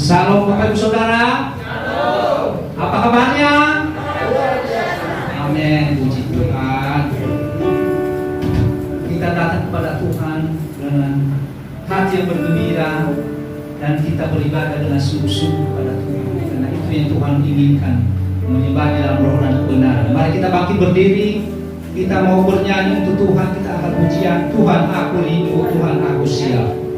Salam Bapak Ibu Saudara. Apa kabarnya? Amin, puji Tuhan. Kita datang kepada Tuhan dengan hati yang bergembira dan kita beribadah dengan sungguh-sungguh kepada Tuhan. Karena itu yang Tuhan inginkan, menyembah dalam roh dan kebenaran. Mari kita bangkit berdiri. Kita mau bernyanyi untuk Tuhan. Kita akan pujian Tuhan aku rindu, Tuhan aku siap.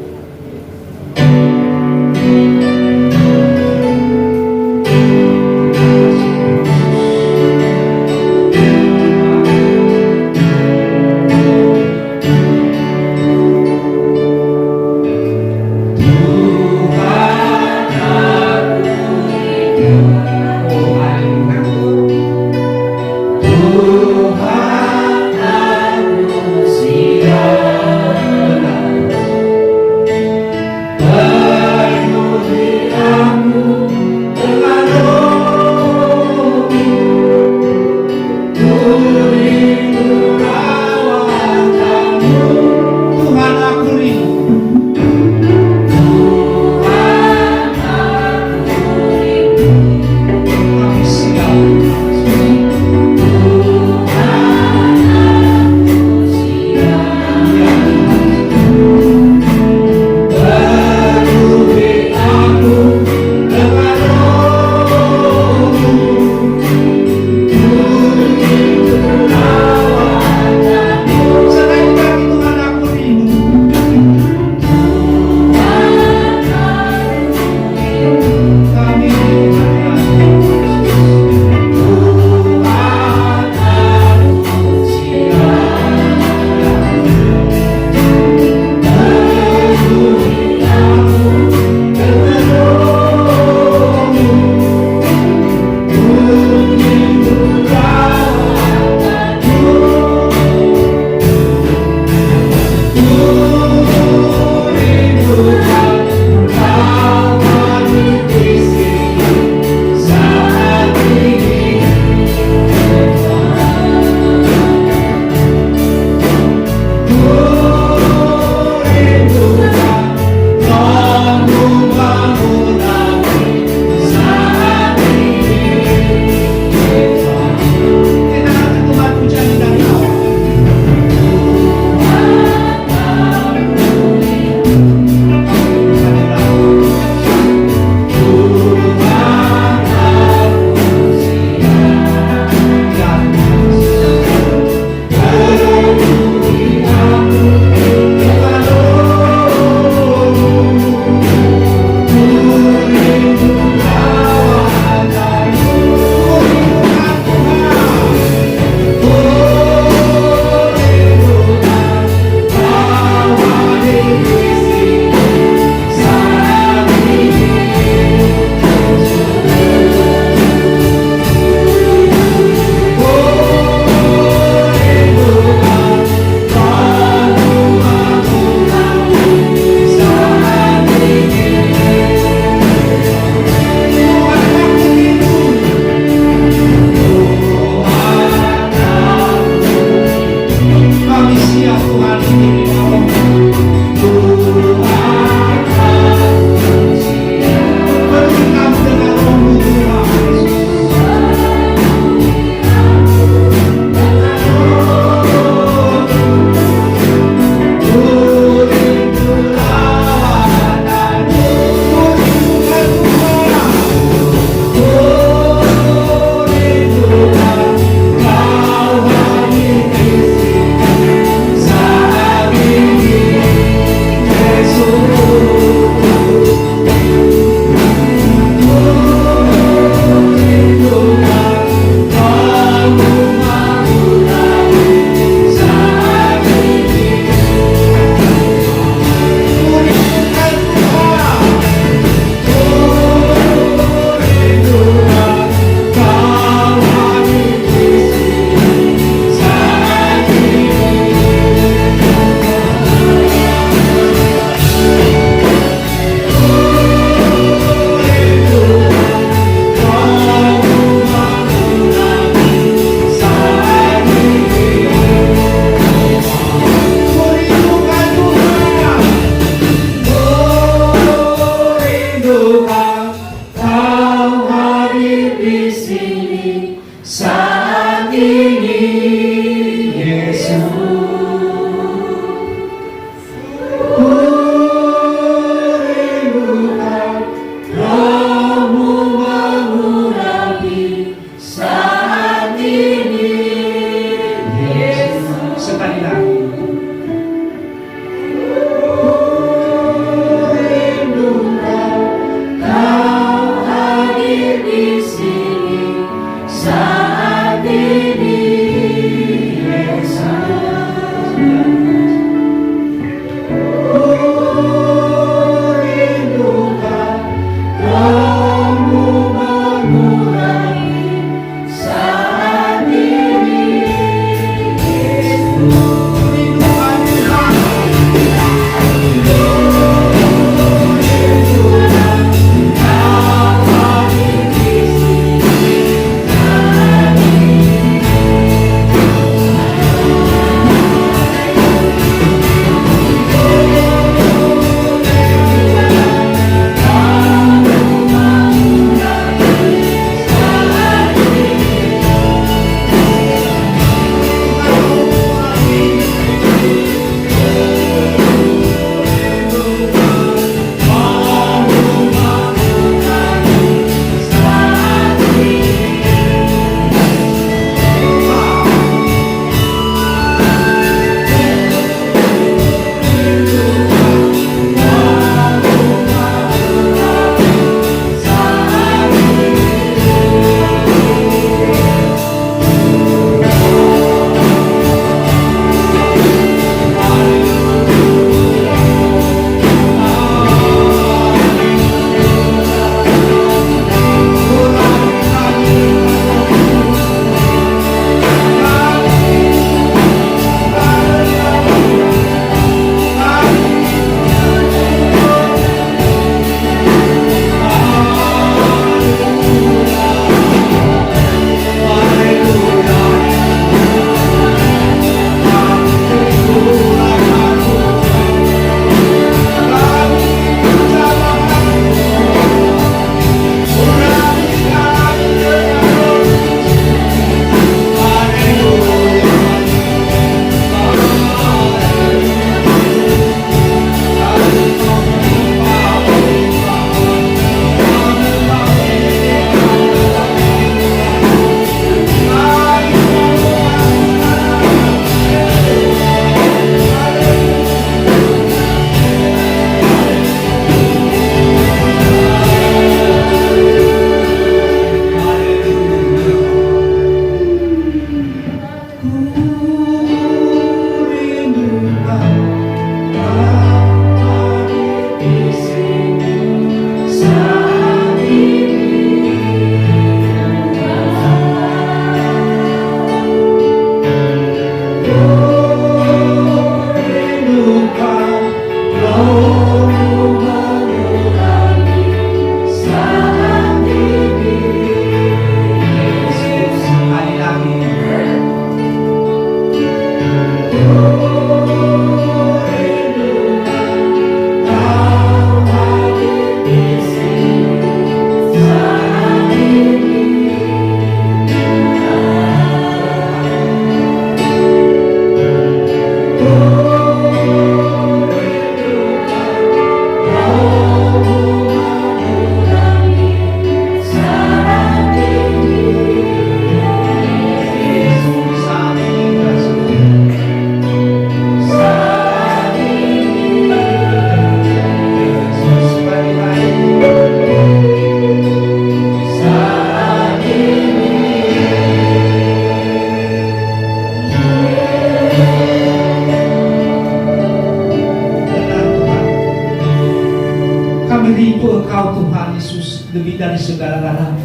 kami rindu Engkau Tuhan Yesus lebih dari segala-galanya.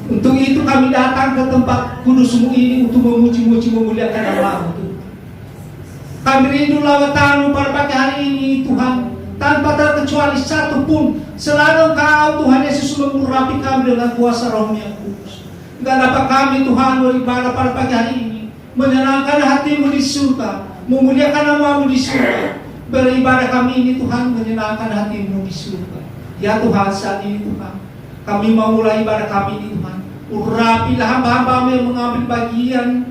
Untuk itu kami datang ke tempat kudus-Mu ini untuk memuji-muji, memuliakan nama-Mu Tuhan. Kami rindu lawatan-Mu pada pagi hari ini Tuhan, tanpa terkecuali satu pun. Selalu Engkau Tuhan Yesus mengurapi kami dengan kuasa Roh-Mu yang kudus. Enggak dapat kami Tuhan beribadah pada pagi hari ini, menyenangkan hati-Mu di surga, memuliakan nama-Mu di surga. Beribadah kami ini Tuhan menyenangkan hati-Mu di surga. Ya Tuhan, saat ini Tuhan, kami mau mulai ibadah kami ini Tuhan. Urapilah hamba-hamba-Mu yang mengambil bagian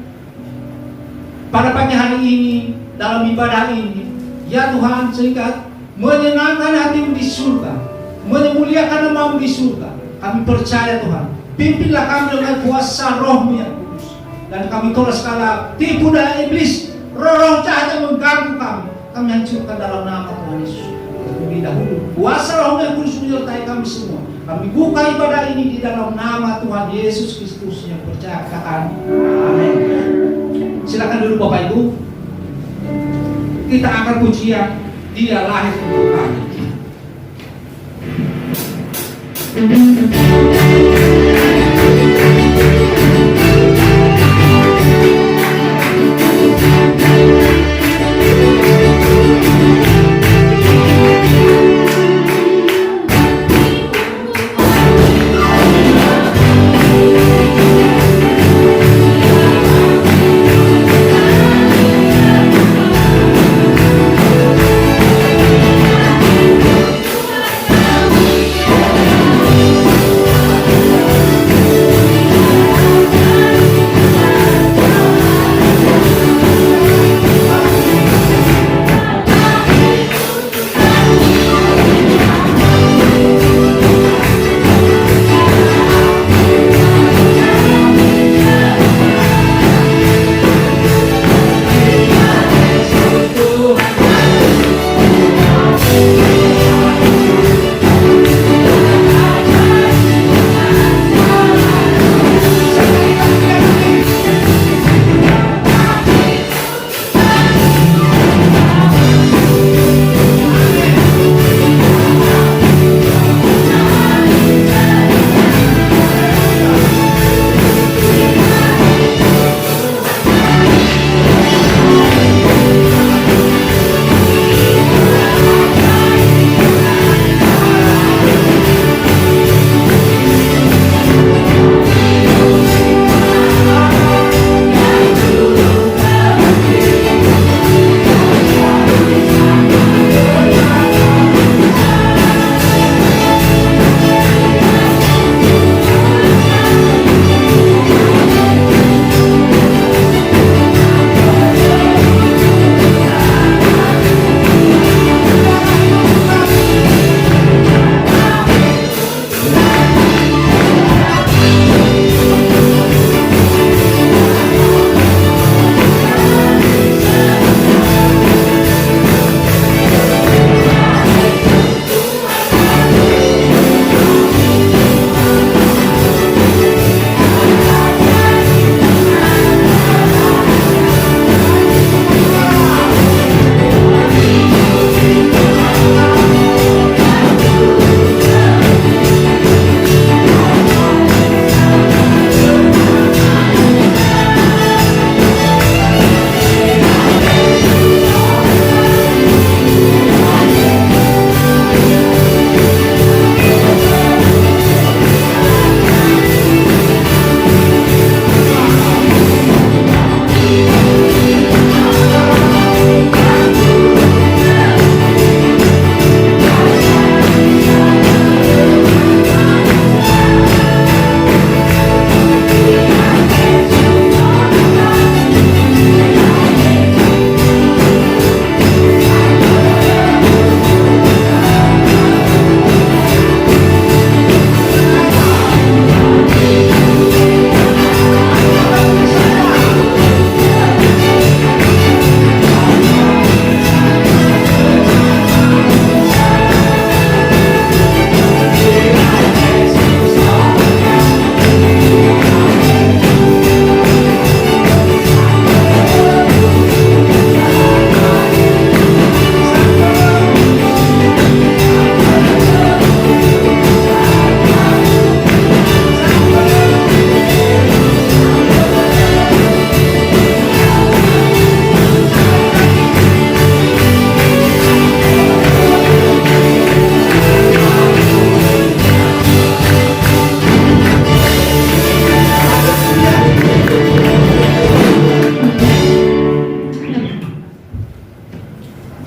pada pagi hari ini dalam ibadah ini. Ya Tuhan, sehingga menyenangkan hati-Mu di surga, memuliakan nama-Mu di surga. Kami percaya Tuhan, pimpinlah kami dengan kuasa Roh-Mu yang kudus. Dan kami tolak segala tipu daya iblis, roh-roh jahat yang mengganggu kami. Kami hancurkan dalam nama Tuhan Yesus. Terlebih dahulu kuasa Roh yang kudus menyertai kami semua. Kami buka ibadah ini di dalam nama Tuhan Yesus Kristus yang percaya kami. Amin. Silakan dulu Bapak Ibu. Kita akan pujian Dia lahir untuk kami.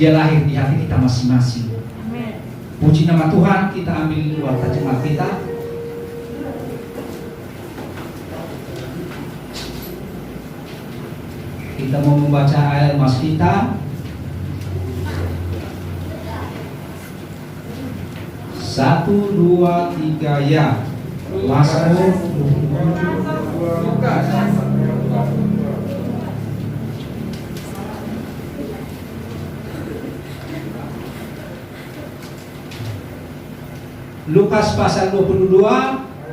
dia lahir di hati kita masing-masing. Puji nama Tuhan. Kita ambil dua terjemah kita. Kita mau membaca ayat mas kita. 1, 2, 3 ya. Mazmur. Lukas pasal 22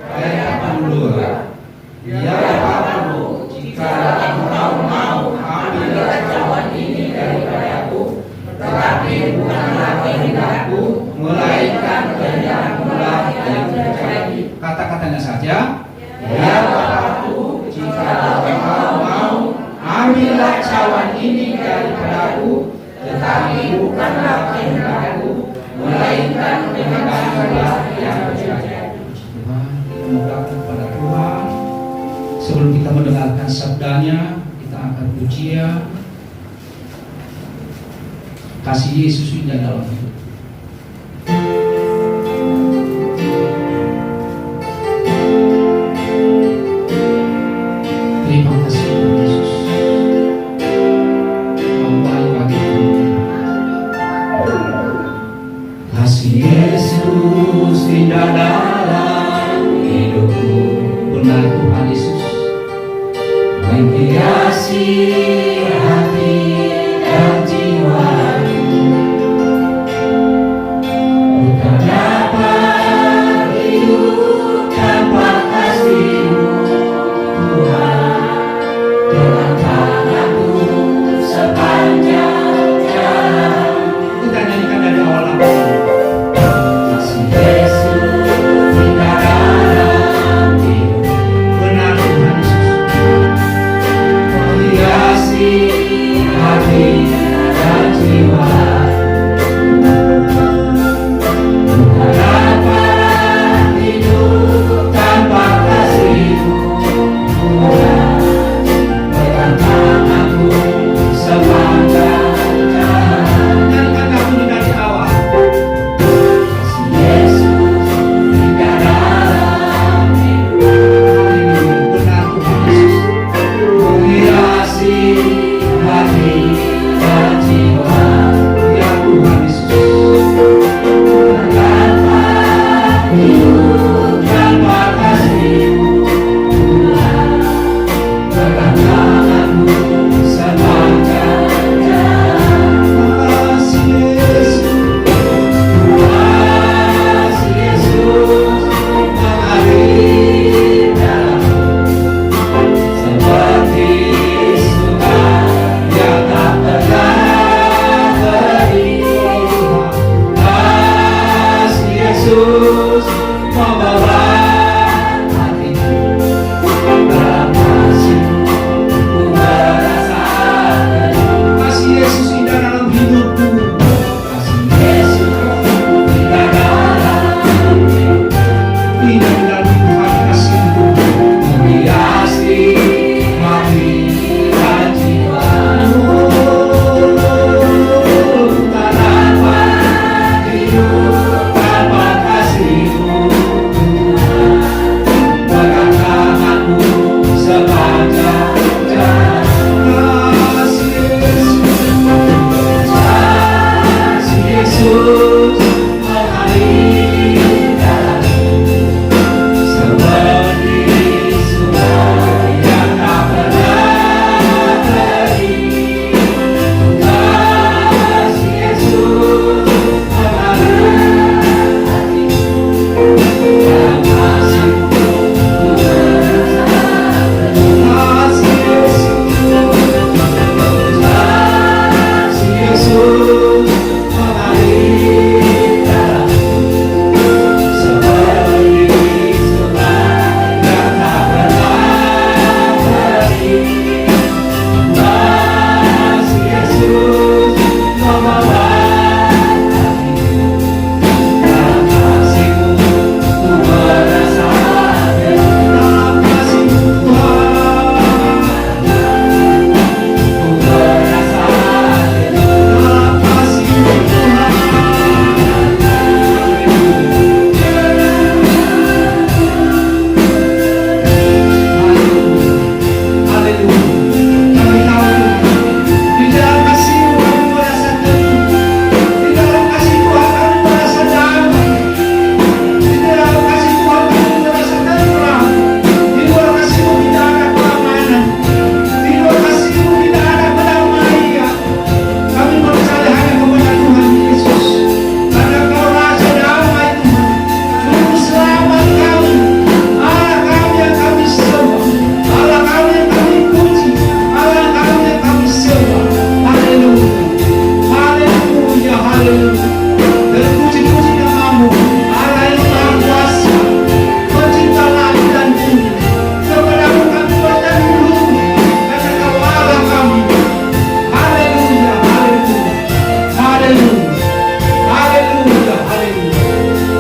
ayat 82. Ya Bapa, jika engkau mau ambillah cawan ini daripadaku, tetapi bukanlah kehendakku, melainkan kehendakmu-lah yang terjadi. Kata-katanya saja. Ya Bapakku, jika engkau mau ambillah cawan ini daripadaku, tetapi bukanlah kehendakku, melainkan kehendakmu-lah yang terjadi. Tuhan, kita mendoakan kepada Tuhan. Sebelum kita mendengarkan sabdanya, kita angkat pujian. Kasih Yesus indah dalam hidup. Terima kasih Yesus. Kau baik bagi kami. Kasih Yesus indah dalam hidupku. Benar Tuhan Yesus menghiasi hati dan jiwaku. Bukan dapat hidup tanpa kasih-Mu Tuhan. Dengan tanganku sepanjang jalan. Kita nyanyikan dari awal lagi. Kasih Yesus indah dalam hidup. Benar Tuhan Yesus menghiasi hati dan jiwa. Bukan dapat hidup tanpa kasih-Mu Tuhan. Pegang tanganku sepanjang jalan. Nyanyikan lagu dari awal. Kasih Yesus indah dalam hidup. Benar Tuhan Yesus menghiasi hati dan jiwa. Ya Tuhan Yesus, tanpa hidup tanpa kasih-Mu Tuhan. Pegang tanganku sepanjang jalan. Kasih Yesus, kasih Yesus mengalir dalamku. Seperti sungai yang tak pernah berhenti. Kasih Yesus membawa hatiku. Dalam kasih-Mu ku merasakan. Kasih Yesus indah dalam hidupku. Kasih Yesus indah dalam hidupku. Indah dalam hidup kasih-Mu menghiasi hati dan jiwa. Tak dapat hidup tanpa kasih-Mu Tuhan.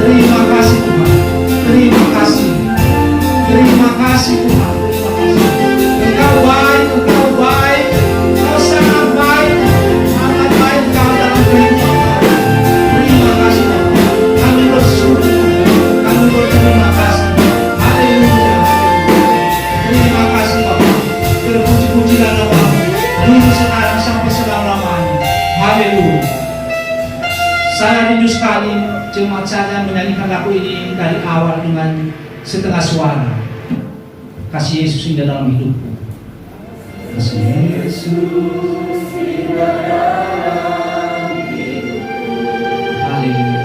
Terima kasih Tuhan. Terima kasih. Terima kasih Tuhan. Terima kasih. Engkau baik, Engkau baik. Engkau sangat baik. Sangat baik Engkau dalam kehidupan kami. Terima kasih Tuhan. Kami bersyukur. Kami berterima kasih. Haleluya. Terima kasih Bapak. Terpuji-pujilah nama-Mu. Dulu sekarang sampai selama-lamanya. Haleluya. Saya rindu sekali jemaat saya menyanyikan lagu ini dari awal dengan setengah suara. Kasih Yesus indah dalam hidupku. Kasih Yesus indah dalam hidupku. Haleluya.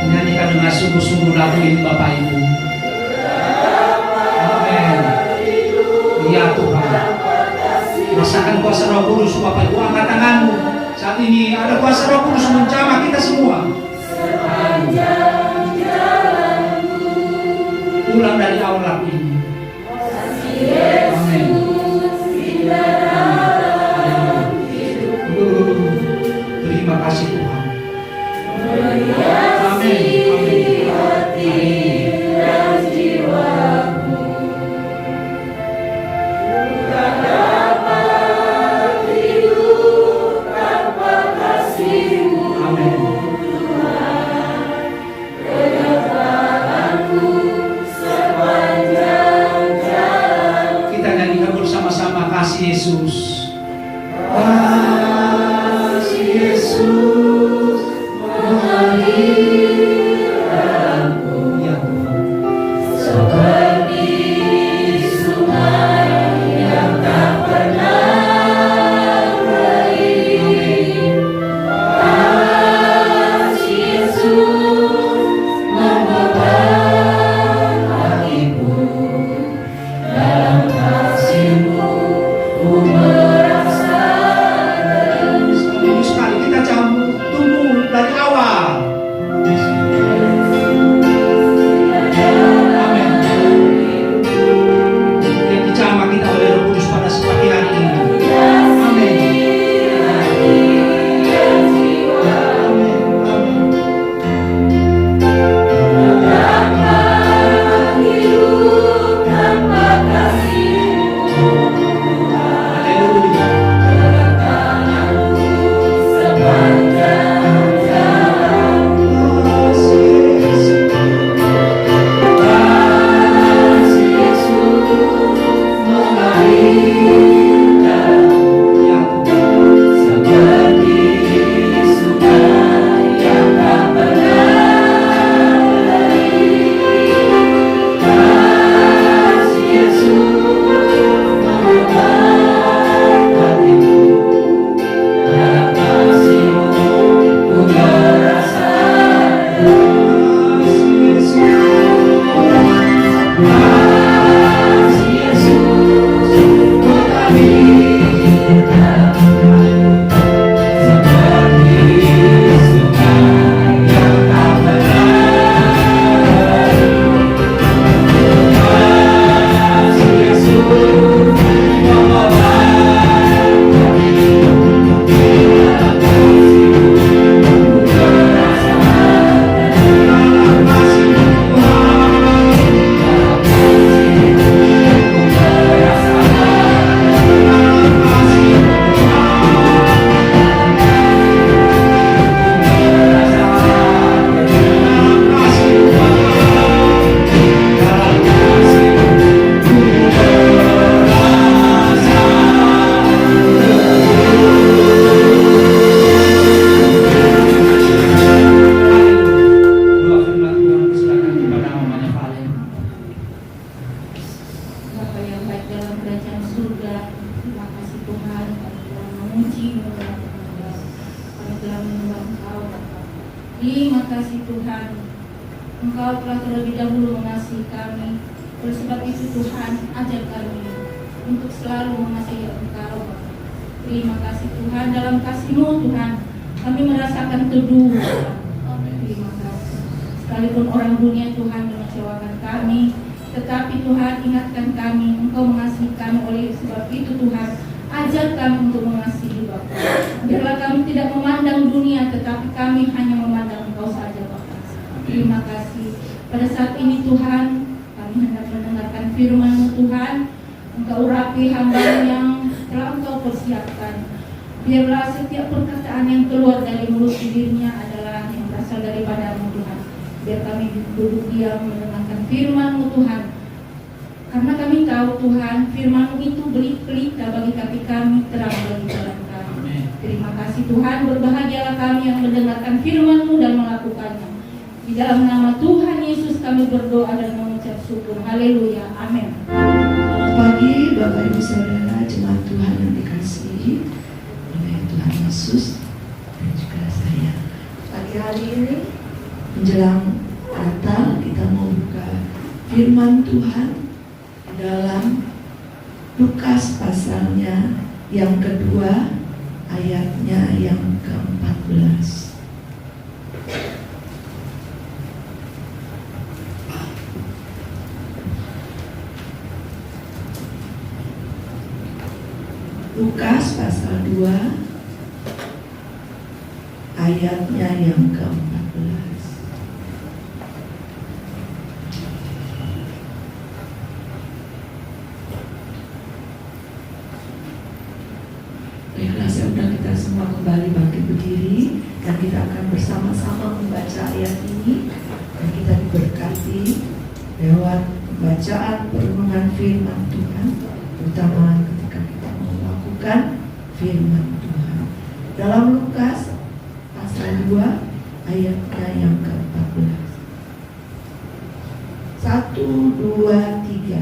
Menyanyikan dengan sungguh-sungguh lagu ini Bapak Ibu. Amin. Ya Tuhan. Rasakan kuasa Roh Kudus Bapak Ibu, angkat tanganmu. Saat ini ada kuasa Roh Kudus menjamah kita semua. Ulang dari awal lagu ini. Amin. Terima kasih Tuhan. Amin. Yesus, kasih Yesus mengalirkanku, ya Tuhan, seperti sungai yang tak pernah berakhir. Kasih Yesus membeban hatiku, dalam kasih-Mu merasa sekali kita tunggu dari awal. Amin. Yang dicamah kita oleh Roh Kudus pada pagi hari ini. Amin. Terima kasih Tuhan, Engkau telah terlebih dahulu mengasihi kami. Oleh sebab itu Tuhan, ajar kami untuk selalu mengasihi Engkau. Terima kasih Tuhan, dalam kasih-Mu Tuhan kami merasakan teduh. Terima kasih. Sekalipun orang dunia Tuhan mengecewakan kami, tetapi Tuhan ingatkan kami, Engkau mengasihi kami. Oleh sebab itu Tuhan, ajar kami untuk mengasihi saat ini Tuhan, kami hendak mendengarkan firman-Mu Tuhan. Engkau urapi hamba yang telah Engkau persiapkan. Biarlah setiap perkataan yang keluar dari mulut bibirnya adalah yang berasal daripada-Mu Tuhan. Biar kami duduk diam mendengarkan firman-Mu Tuhan. Karena kami tahu Tuhan, firman-Mu itu beri pelita bagi kaki kami, terang bagi jalan kami. Terima kasih Tuhan, berbahagialah kami yang mendengarkan firman-Mu dan melakukannya. Di dalam nama Tuhan Yesus kami berdoa dan mengucap syukur. Haleluya. Amin. Selamat pagi Bapak Ibu Saudara jemaat Tuhan yang dikasihi oleh Tuhan Yesus dan juga saya. Pagi hari ini menjelang Natal kita mau buka firman Tuhan dalam Lukas pasalnya yang kedua ayatnya yang ke-14. Lukas pasal 2 ayatnya yang ke-14. Baiklah, saya undang kita semua kembali bangkit berdiri dan kita akan bersama-sama membaca ayat ini dan kita diberkati lewat pembacaan perenungan firman Tuhan, terutama ketika kita melakukan firman Tuhan. Dalam Lukas pasal 2 ayatnya yang ke-14. 1, 2, 3.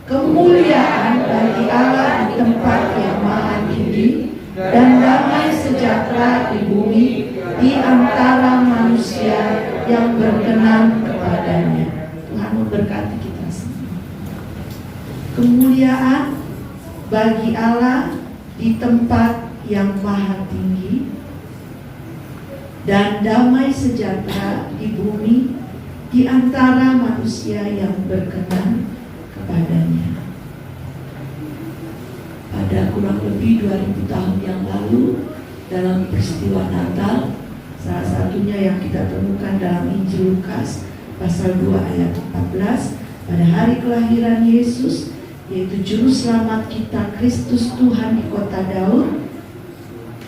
Kemuliaan bagi Allah di tempat yang maha tinggi dan damai sejahtera di bumi di antara manusia yang berkenan kepadanya. Tuhan memberkati kita semua. Kemuliaan bagi Allah di tempat yang maha tinggi dan damai sejahtera di bumi di antara manusia yang berkenan kepadanya. Pada kurang lebih 2000 tahun yang lalu dalam peristiwa Natal, salah satunya yang kita temukan dalam Injil Lukas pasal 2 ayat 14, pada hari kelahiran Yesus, yaitu juru selamat kita Kristus Tuhan di kota Daud,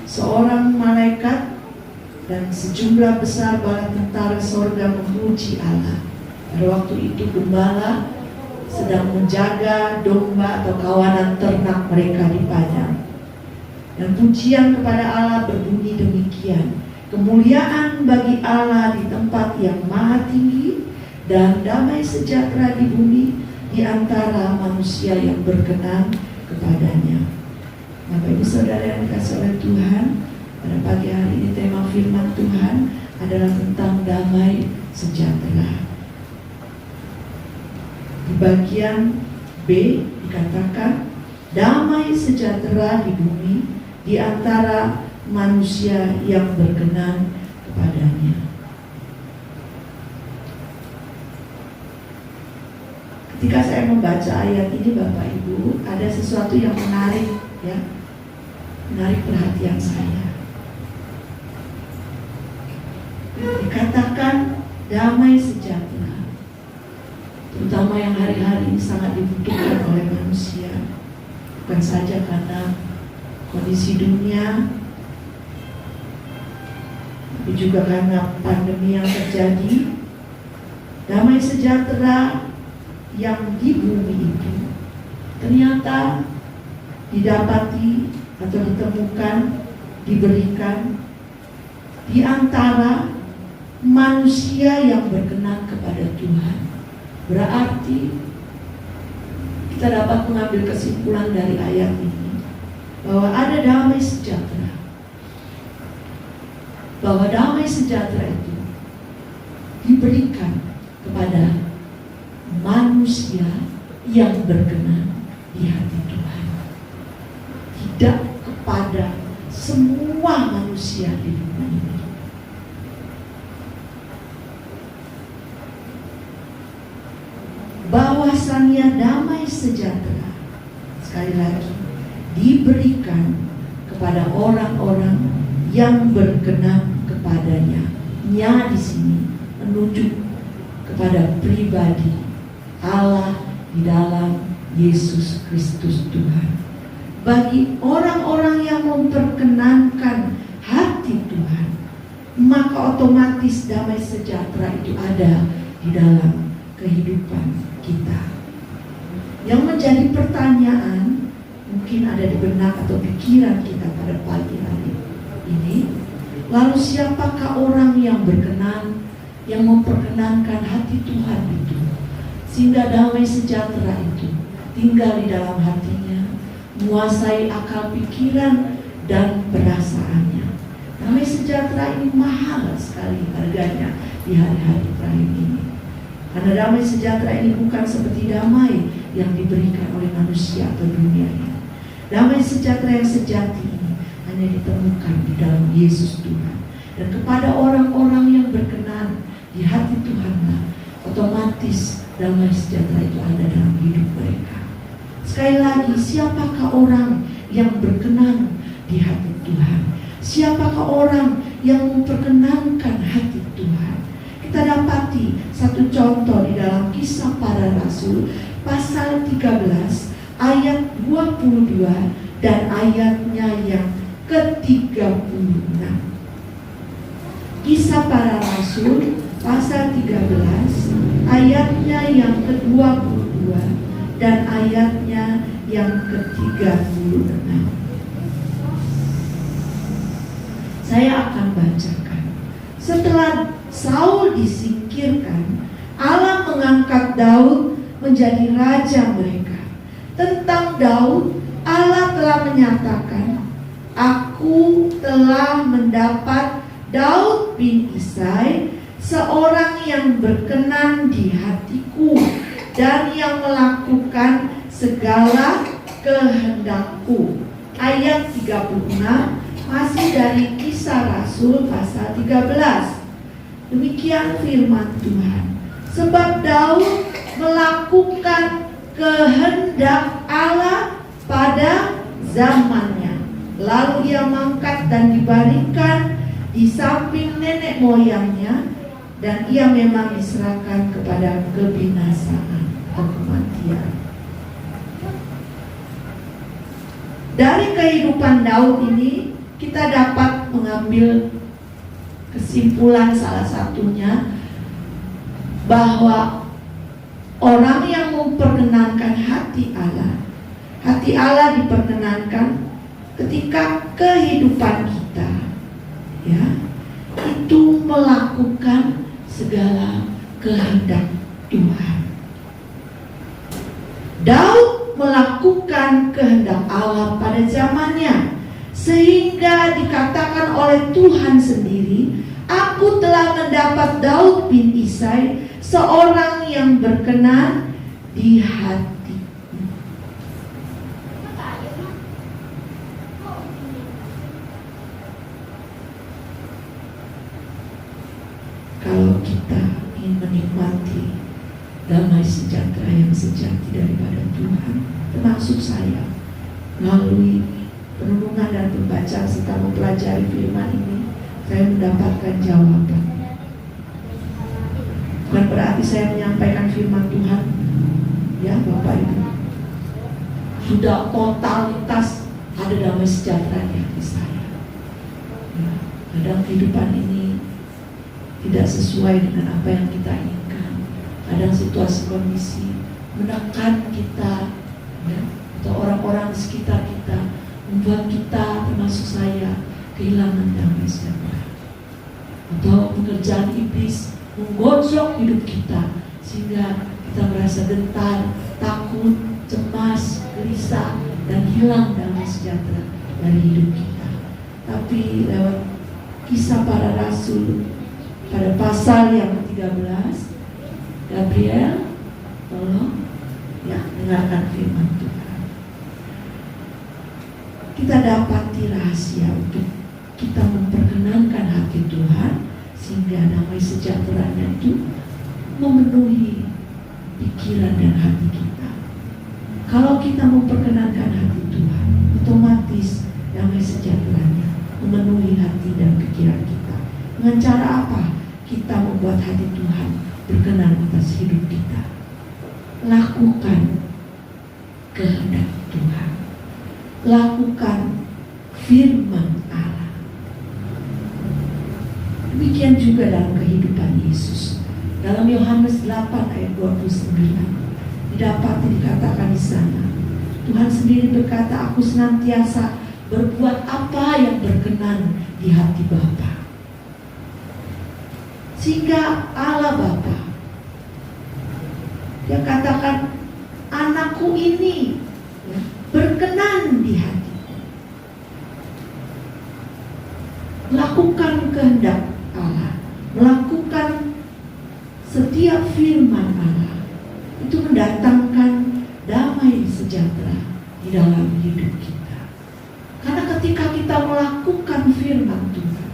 seorang malaikat dan sejumlah besar bala tentara sorga memuji Allah. Pada waktu itu gembala sedang menjaga domba atau kawanan ternak mereka di padang. Dan pujian kepada Allah berbunyi demikian: kemuliaan bagi Allah di tempat yang maha tinggi dan damai sejahtera di bumi di antara manusia yang berkenan kepadanya. Bapak Ibu Saudara yang dikasihi oleh Tuhan, pada pagi hari ini tema firman Tuhan adalah tentang damai sejahtera. Di bagian B dikatakan damai sejahtera di bumi di antara manusia yang berkenan kepadanya. Ketika saya membaca ayat ini Bapak Ibu, ada sesuatu yang menarik ya, menarik perhatian saya. Dikatakan damai sejahtera, terutama yang hari-hari ini sangat dibutuhkan oleh manusia, bukan saja karena kondisi dunia, tapi juga karena pandemi yang terjadi. Damai sejahtera yang di bumi itu ternyata didapati atau ditemukan, diberikan di antara manusia yang berkenan kepada Tuhan. Berarti kita dapat mengambil kesimpulan dari ayat ini bahwa ada damai sejahtera, bahwa damai sejahtera itu diberikan kepada manusia yang berkenan di hati Tuhan, tidak kepada semua manusia di dunia ini. Bahwasannya damai sejahtera, sekali lagi, diberikan kepada orang-orang yang berkenan kepadanya. Nya di sini menunjuk kepada pribadi Allah di dalam Yesus Kristus Tuhan. Bagi orang-orang yang memperkenankan hati Tuhan, maka otomatis damai sejahtera itu ada di dalam kehidupan kita. Yang menjadi pertanyaan mungkin ada di benak atau pikiran kita pada pagi hari ini, lalu siapakah orang yang berkenan, yang memperkenankan hati Tuhan itu, sehingga damai sejahtera itu tinggal di dalam hatinya, menguasai akal pikiran dan perasaannya. Damai sejahtera ini mahal sekali harganya di hari-hari terakhir ini. Karena damai sejahtera ini bukan seperti damai yang diberikan oleh manusia atau dunia ini. Damai sejahtera yang sejati ini hanya ditemukan di dalam Yesus Tuhan. Dan kepada orang-orang yang berkenan di hati Tuhanlah, otomatis damai sejahtera itu ada dalam hidup mereka. Sekali lagi, siapakah orang yang berkenan di hati Tuhan? Siapakah orang yang memperkenankan hati Tuhan? Kita dapati satu contoh di dalam Kisah Para Rasul pasal 13 ayat 22 dan ayatnya yang ke-36. Kisah Para Rasul pasal 13 ayatnya yang ke-22 dan ayatnya yang ke-36. Saya akan bacakan. Setelah Saul disingkirkan, Allah mengangkat Daud menjadi raja mereka. Tentang Daud, Allah telah menyatakan, "Aku telah mendapat Daud bin Isai, seorang yang berkenan di hatiku dan yang melakukan segala kehendakku." Ayat 36 masih dari Kisah Rasul pasal 13. Demikian firman Tuhan. Sebab Daud melakukan kehendak Allah pada zamannya. Lalu ia mangkat dan dibaringkan di samping nenek moyangnya, dan ia memang diserahkan kepada kebinasaan atau kematian. Dari kehidupan Daud ini kita dapat mengambil kesimpulan salah satunya bahwa orang yang memperkenankan hati Allah diperkenankan ketika kehidupan kita ya itu melakukan segala kehendak Tuhan. Daud melakukan kehendak Allah pada zamannya, sehingga dikatakan oleh Tuhan sendiri, "Aku telah mendapat Daud bin Isai, seorang yang berkenan di hatiku." Kalau kita ingin menikmati damai sejahtera yang sejati daripada Tuhan, termasuk saya, melalui perenungan dan pembacaan serta mempelajari firman ini, saya mendapatkan jawaban. Bukan berarti saya menyampaikan firman Tuhan, ya Bapak Ibu, sudah totalitas ada damai sejahtera di hati saya. Ya, kadang kehidupan ini tidak sesuai dengan apa yang kita inginkan. Kadang situasi kondisi menekan kita, ya, atau orang-orang di sekitar kita, membuat kita, termasuk saya, kehilangan damai sejahtera. Atau pekerjaan iblis menggosok hidup kita, sehingga kita merasa gentar, takut, cemas, gelisah, dan hilang damai sejahtera dari hidup kita. Tapi lewat Kisah Para Rasul pada pasal yang ke-13, Gabriel, tolong ya dengarkan firman Tuhan. Kita dapati rahasia untuk kita memperkenankan hati Tuhan, sehingga damai sejahteranya itu memenuhi pikiran dan hati kita. Kalau kita memperkenankan hati Tuhan, otomatis damai sejahteranya memenuhi hati dan pikiran kita. Dengan cara apa? kita membuat hati Tuhan berkenan atas hidup kita. Lakukan kehendak Tuhan. Lakukan firman Allah. Demikian juga dalam kehidupan Yesus. Dalam Yohanes 8 ayat 29 didapati dikatakan di sana, Tuhan sendiri berkata, aku senantiasa berbuat apa yang berkenan di hati Bapa. Sehingga Allah Bapa, Dia katakan, anakku ini berkenan di hati. Melakukan kehendak Allah, melakukan setiap firman Allah, itu mendatangkan damai sejahtera di dalam hidup kita. Karena ketika kita melakukan firman Tuhan,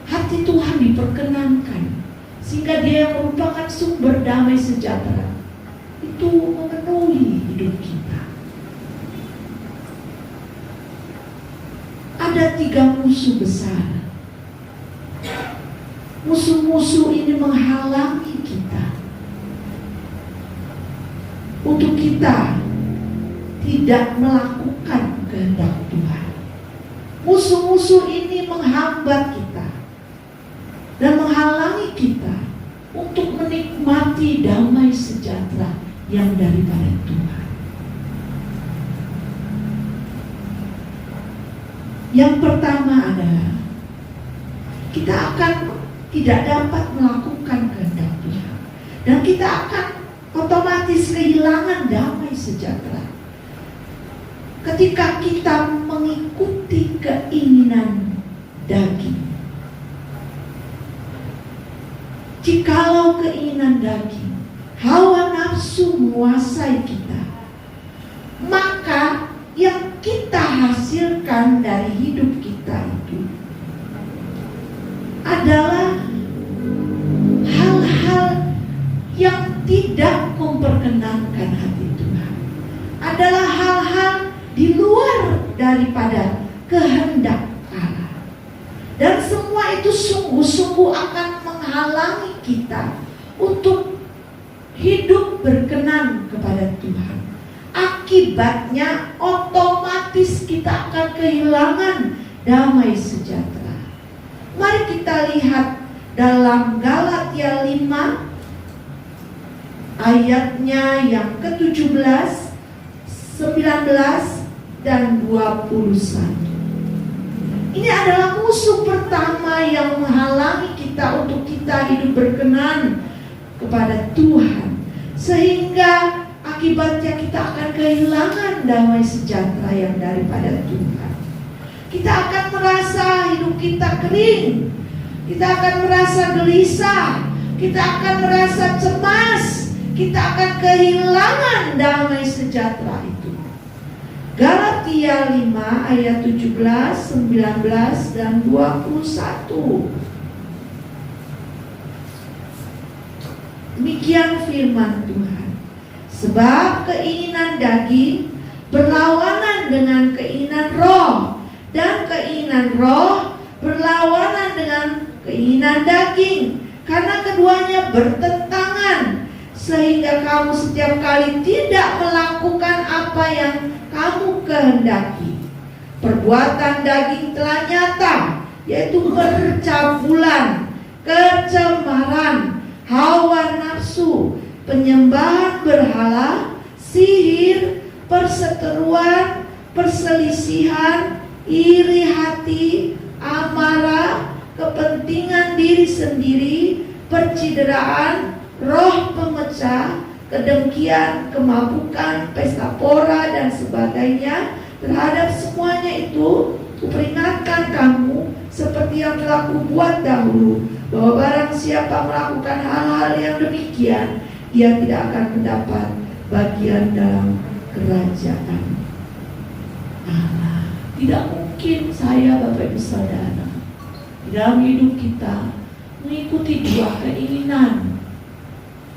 hati Tuhan diperkenankan, sehingga Dia yang merupakan sumber damai sejahtera itu memenuhi hidup kita. Ada 3 musuh besar. Musuh-musuh ini menghalangi kita untuk kita tidak melakukan kehendak Tuhan. Musuh-musuh ini menghambat kita dan menghalangi kita untuk menikmati damai sejahtera yang daripada Tuhan. Yang pertama adalah kita akan tidak dapat melakukan kehendak Tuhan, dan kita akan otomatis kehilangan damai sejahtera ketika kita mengikuti keinginan daging. Jikalau keinginan daging, hawa nafsu menguasai kita, maka yang kita hasilkan dari hidup kita itu adalah hal-hal yang tidak memperkenankan hati Tuhan, adalah hal-hal di luar daripada kehendak Allah, dan semua itu sungguh-sungguh akan menghalangi kita untuk hidup berkenan kepada Tuhan. Akibatnya otomatis kita akan kehilangan damai sejahtera. Mari kita lihat dalam Galatia 5 ayatnya yang ke-17, 19 dan 21. Ini adalah musuh pertama yang menghalangi kita untuk kita hidup berkenan kepada Tuhan, sehingga akibatnya kita akan kehilangan damai sejahtera yang daripada Tuhan. Kita akan merasa hidup kita kering, kita akan merasa gelisah, kita akan merasa cemas, kita akan kehilangan damai sejahtera itu. Galatia 5 ayat 17, 19 dan 21. Demikian firman Tuhan. Sebab keinginan daging berlawanan dengan keinginan roh, dan keinginan roh berlawanan dengan keinginan daging, karena keduanya bertentangan, sehingga kamu setiap kali tidak melakukan apa yang kamu kehendaki. Perbuatan daging telah nyata, yaitu percabulan, kecemaran, hawa nafsu, penyembahan berhala, sihir, perseteruan, perselisihan, iri hati, amarah, kepentingan diri sendiri, percideraan, roh pemecah, kedengkian, kemabukan, pesta pora dan sebagainya. Terhadap semuanya itu kuperingatkan kamu seperti yang telah kubuat dahulu, bahwa barang siapa melakukan hal-hal yang demikian, ia tidak akan mendapat bagian dalam kerajaan Allah. Tidak mungkin saya, Bapak Ibu Saudara, di dalam hidup kita mengikuti dua keinginan,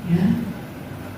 ya.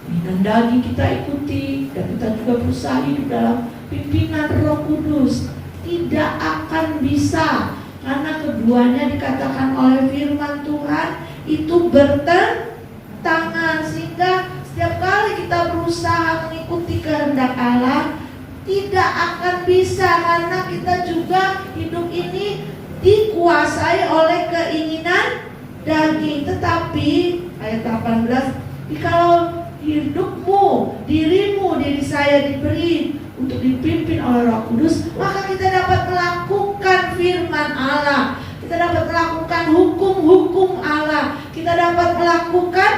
Keinginan daging kita ikuti, dan kita juga berusaha hidup dalam pimpinan Roh Kudus. Tidak akan bisa, karena keduanya dikatakan oleh firman Tuhan, itu bertentangan, sehingga setiap kali kita berusaha mengikuti kehendak Allah tidak akan bisa, karena kita juga hidup ini dikuasai oleh keinginan daging. Tetapi ayat 18, kalau hidupmu, diri saya diberi untuk dipimpin oleh Roh Kudus, maka kita dapat melakukan firman Allah, kita dapat melakukan hukum-hukum Allah, kita dapat melakukan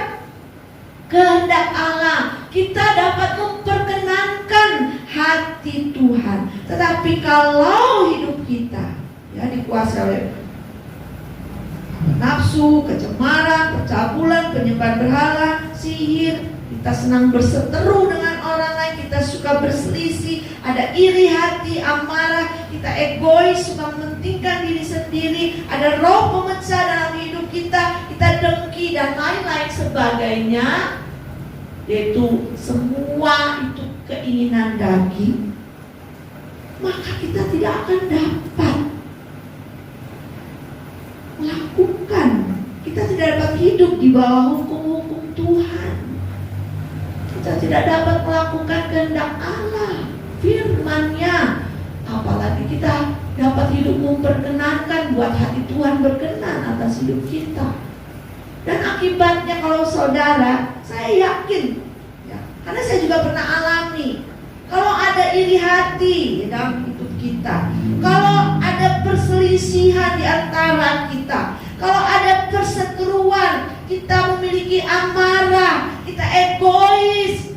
kehendak Allah, kita dapat memperkenankan hati Tuhan. Tetapi kalau hidup kita dikuasai oleh nafsu, kecemaran, percabulan, penyembahan berhala, sihir, kita senang berseteru dengan orang lain, kita suka berselisih, ada iri hati, amarah, kita egois, suka mementingkan diri sendiri, ada roh pemecah dalam hidup kita, kita dengki dan lain-lain sebagainya, yaitu semua itu keinginan daging, maka kita tidak akan dapat melakukan, kita tidak dapat hidup di bawah hukum-hukum Tuhan, kita tidak dapat melakukan kehendak Allah, firman-Nya, apalagi kita dapat hidup memperkenankan, buat hati Tuhan berkenan atas hidup kita. Dan akibatnya kalau saudara, saya yakin karena saya juga pernah alami, kalau ada iri hati dalam hidup kita, kalau ada perselisihan di antara kita, kalau ada perseteruan, kita memiliki amarah, kita egois,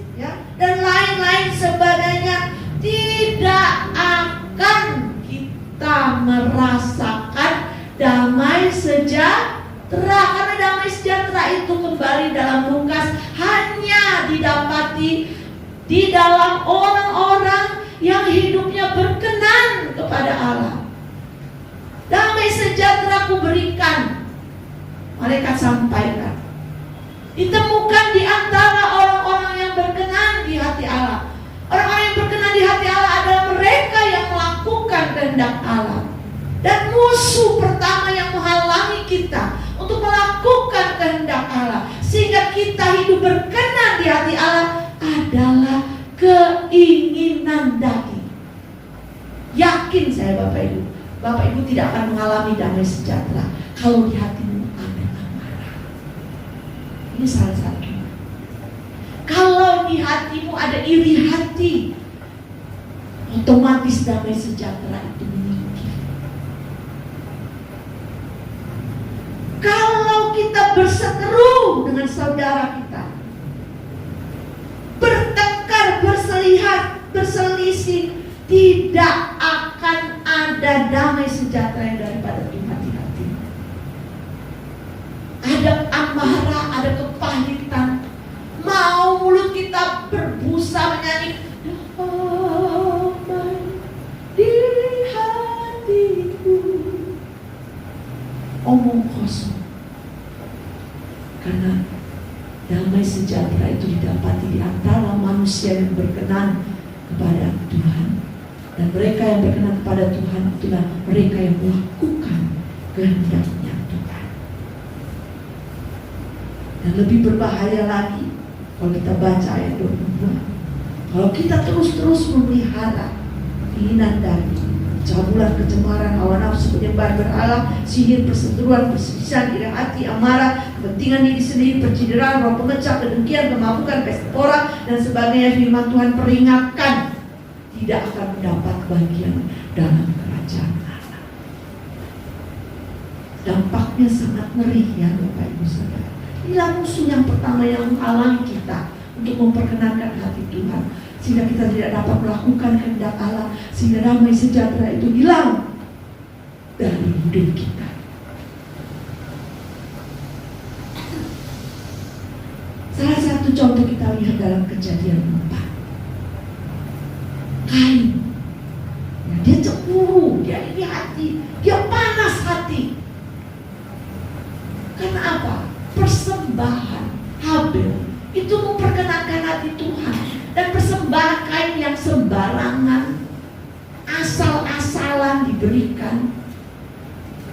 dan lain-lain sebagainya, tidak akan kita merasakan damai sejahtera. Karena damai sejahtera itu kembali dalam Lukas hanya didapati di dalam orang-orang yang hidupnya berkenan kepada Allah. Damai sejahtera ku berikan, mereka sampaikan, ditemukan di antara orang-orang yang berkenan di hati Allah. Orang-orang yang berkenan di hati Allah adalah mereka yang melakukan kehendak Allah. Dan musuh pertama yang menghalangi kita untuk melakukan kehendak Allah, sehingga kita hidup berkenan di hati Allah, adalah keinginan daging. Yakin saya Bapak Ibu tidak akan mengalami damai sejahtera kalau di hatimu ada amarah. Ini salah satu. Kalau di hatimu ada iri hati, otomatis damai sejahtera itu meninggi. Kalau kita berseteru dengan saudara kita, bertengkar, berselisih, tidak akan ada damai sejahtera yang daripada Tuhan di hati. Ada amarah, ada kepahitan. Mau mulut kita berbusa menyanyi, damai di hatiku, omong kosong. Karena damai sejahtera itu didapati di antara manusia yang berkenan kepada Tuhan. Dan mereka yang berkenan kepada Tuhan itulah mereka yang melakukan kehendaknya Tuhan. Dan lebih berbahaya lagi kalau kita baca ayat 22. Kalau kita terus-terus memelihara keinginan daging, cabulan, kecemaran, hawa nafsu, penyembahan berhala, sihir, perseteruan, perselisihan, iri hati, amarah, kepentingan diri sendiri, percideraan, roh pemecah, kedengkian, kemabukan, pesta pora, dan sebagainya, firman Tuhan peringatkan, tidak akan mendapat bagian dalam kerajaan Allah. Dampaknya sangat ngeri ya Bapak Ibu Saudara. Inilah musuh yang pertama yang menghalangi kita untuk memperkenankan hati Tuhan, sehingga kita tidak dapat melakukan kehendak Allah, sehingga damai sejahtera itu hilang dari hidup kita. Salah satu contoh kita lihat dalam Kejadian 4. Kain, dia cemburu, dia iri hati, dia panas hati. Karena apa? Persembahan Habel itu memperkenankan hati Tuhan. Dan persembahan Kain yang sembarangan, asal-asalan diberikan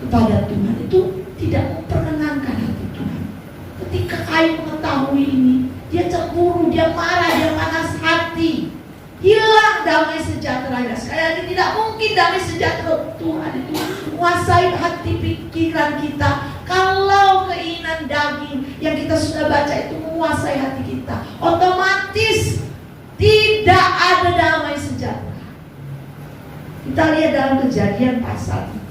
kepada Tuhan, itu tidak memperkenankan hati Tuhan. mengetahui ini, dia cemburu, dia marah, dia panas hati. Hilang damai sejahteranya. Sekali lagi, tidak mungkin damai sejahtera Tuhan itu menguasai hati pikiran kita kalau keinginan daging yang kita sudah baca itu menguasai hati kita. Otomatis tidak ada damai sejahtera. Kita lihat dalam Kejadian pasal 4.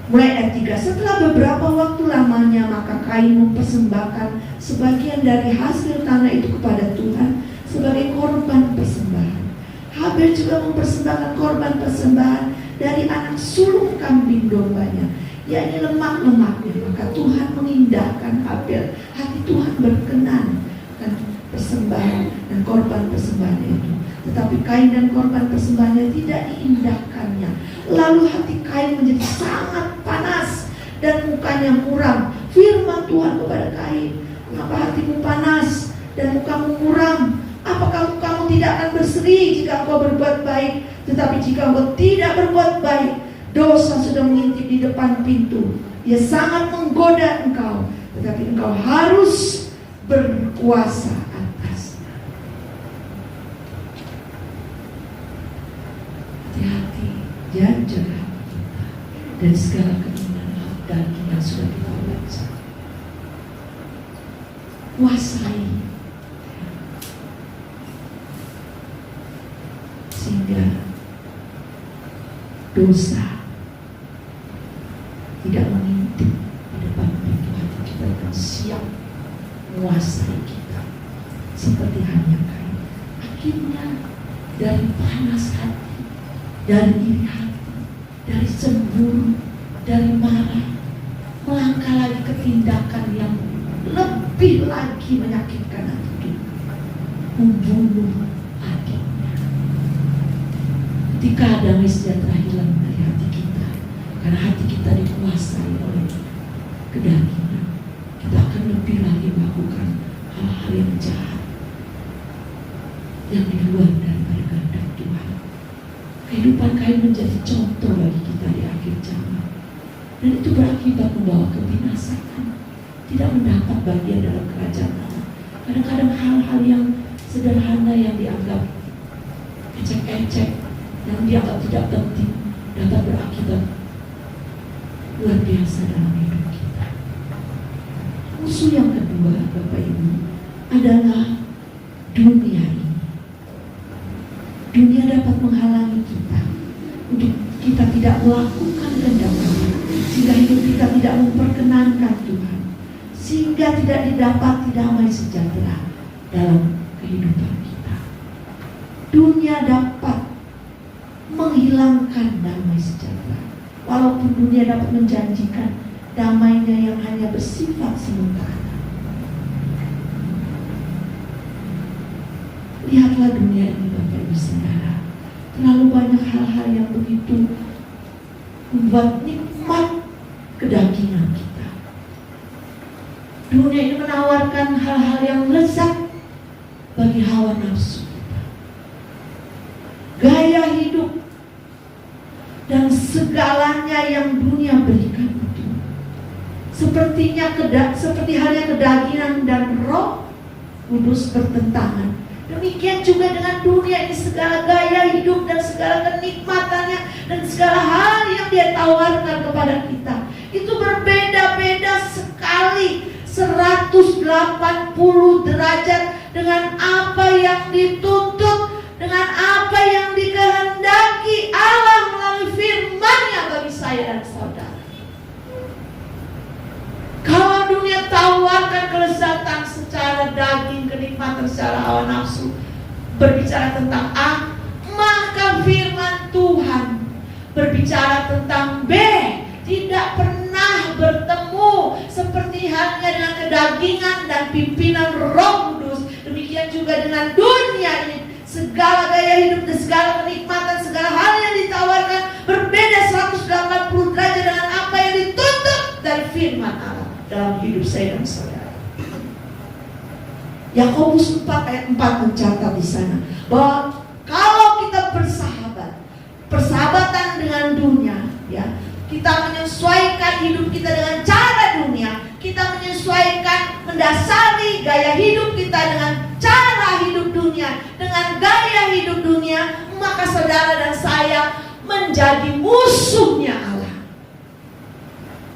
Mulai ayat 3. Setelah beberapa waktu lamanya, maka Kain mempersembahkan sebagian dari hasil tanah itu kepada Tuhan sebagai korban persembahan. Habel juga mempersembahkan korban persembahan dari anak sulung kambing dombanya, yakni lemak-lemaknya. Maka Tuhan mengindahkan Habel. Hati Tuhan berkenan dan persembahan dan korban persembahannya itu. Tetapi Kain dan korban persembahannya tidak diindahkannya. Lalu hati Kain menjadi sangat panas dan mukanya muram. Firman Tuhan kepada Kain, mengapa hatimu panas dan mukamu muram? Apakah kamu tidak akan berseri jika engkau berbuat baik? Tetapi jika engkau tidak berbuat baik, dosa sudah mengintip di depan pintu. Ia sangat menggoda engkau, tetapi engkau harus berkuasa atasnya. Hati-hati, jangan jaga hati kita dari segala keinginan daging yang sudah kita baca. Kuasai, sehingga dosa tidak mengintip di depan pintu hati kita dan siap menguasai kita seperti halnya Kain. Akhirnya dari panas hati, dari iri hati, dari cemburu, dari marah, melangkah lagi ke tindakan yang lebih lagi menyakitkan hati kita, membunuh adiknya. Ketika damai sejahtera hilang dari hati kita, karena hati kita dikuasai oleh kedagingan, kita akan lebih lagi melakukan hal-hal yang jahat, yang di luar daripada kehendak Tuhan. Kehidupan Kain menjadi contoh bagi kita di akhir zaman, dan itu berakibat membawa kebinasaan, tidak mendapat bagian dalam kerajaan Allah. Kadang-kadang hal-hal yang sederhana yang dianggap ecek-ecek, yang dianggap tidak penting, dapat berakibat luar biasa dalam hidup kita. Musuh yang kedua, Bapak Ibu, adalah dunia ini. Dunia dapat menghalangi kita untuk kita tidak melakukan kehendak Allah, sehingga hidup kita tidak memperkenankan Tuhan, sehingga tidak didapati damai sejahtera dalam kehidupan kita. Dunia dapat menghilangkan damai sejahtera, walaupun dunia dapat menjanjikan damainya yang hanya bersifat sementara. Lihatlah dunia ini, Bapak Ibu Saudara, terlalu banyak hal-hal yang begitu membuat nikmat kedagingan kita. Dunia ini menawarkan hal-hal yang lezat bagi hawa nafsu kita, gaya hidup, dan segalanya yang dunia berikan itu seperti halnya kedagingan dan Roh Kudus bertentangan. Demikian juga dengan dunia ini, segala gaya hidup dan segala kenikmatannya dan segala hal yang dia tawarkan kepada kita itu berbeda-beda sekali, 180 derajat dengan apa yang dituntut, dengan apa yang dikehendaki Allah melalui firman-Nya bagi saya dan saudara. Kalau dunia tawarkan kelezatan secara daging, kenikmatan secara hawa nafsu, berbicara tentang A, maka firman Tuhan berbicara tentang B. Tidak pernah bertemu, seperti halnya dengan kedagingan dan pimpinan Roh Kudus. Demikian juga dengan dunia ini, segala gaya hidup dan segala kenikmatan, segala hal yang ditawarkan berbeda 180 derajat dengan apa yang dituntut dari firman Allah dalam hidup saya dan saudara. Yakobus 4 ayat 4 mencatat di sana bahwa kalau kita bersahabat, persahabatan dengan dunia, ya, hidup dunia, maka saudara dan saya menjadi musuhnya Allah.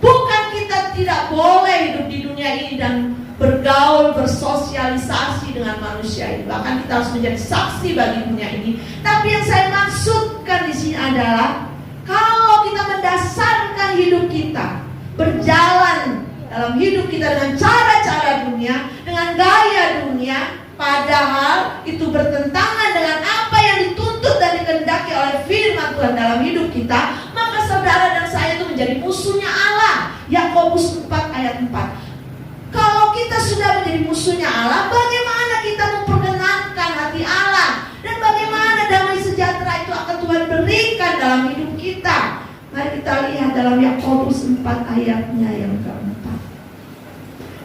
Bukan kita tidak boleh hidup di dunia ini dan bergaul, bersosialisasi dengan manusia ini. Bahkan kita harus menjadi saksi bagi dunia ini. Tapi yang saya maksudkan di sini adalah kalau kita mendasarkan hidup kita, berjalan dalam hidup kita dengan cara-cara dunia, dengan gaya dunia, padahal itu bertentangan dengan apa yang dituntut dan dikehendaki oleh firman Tuhan dalam hidup kita, maka saudara dan saya itu menjadi musuhnya Allah. Yakobus 4 ayat 4. Kalau kita sudah menjadi musuhnya Allah, bagaimana kita memperkenankan hati Allah? Dan bagaimana damai sejahtera itu akan Tuhan berikan dalam hidup kita? Mari kita lihat dalam Yakobus 4 ayatnya yang keempat.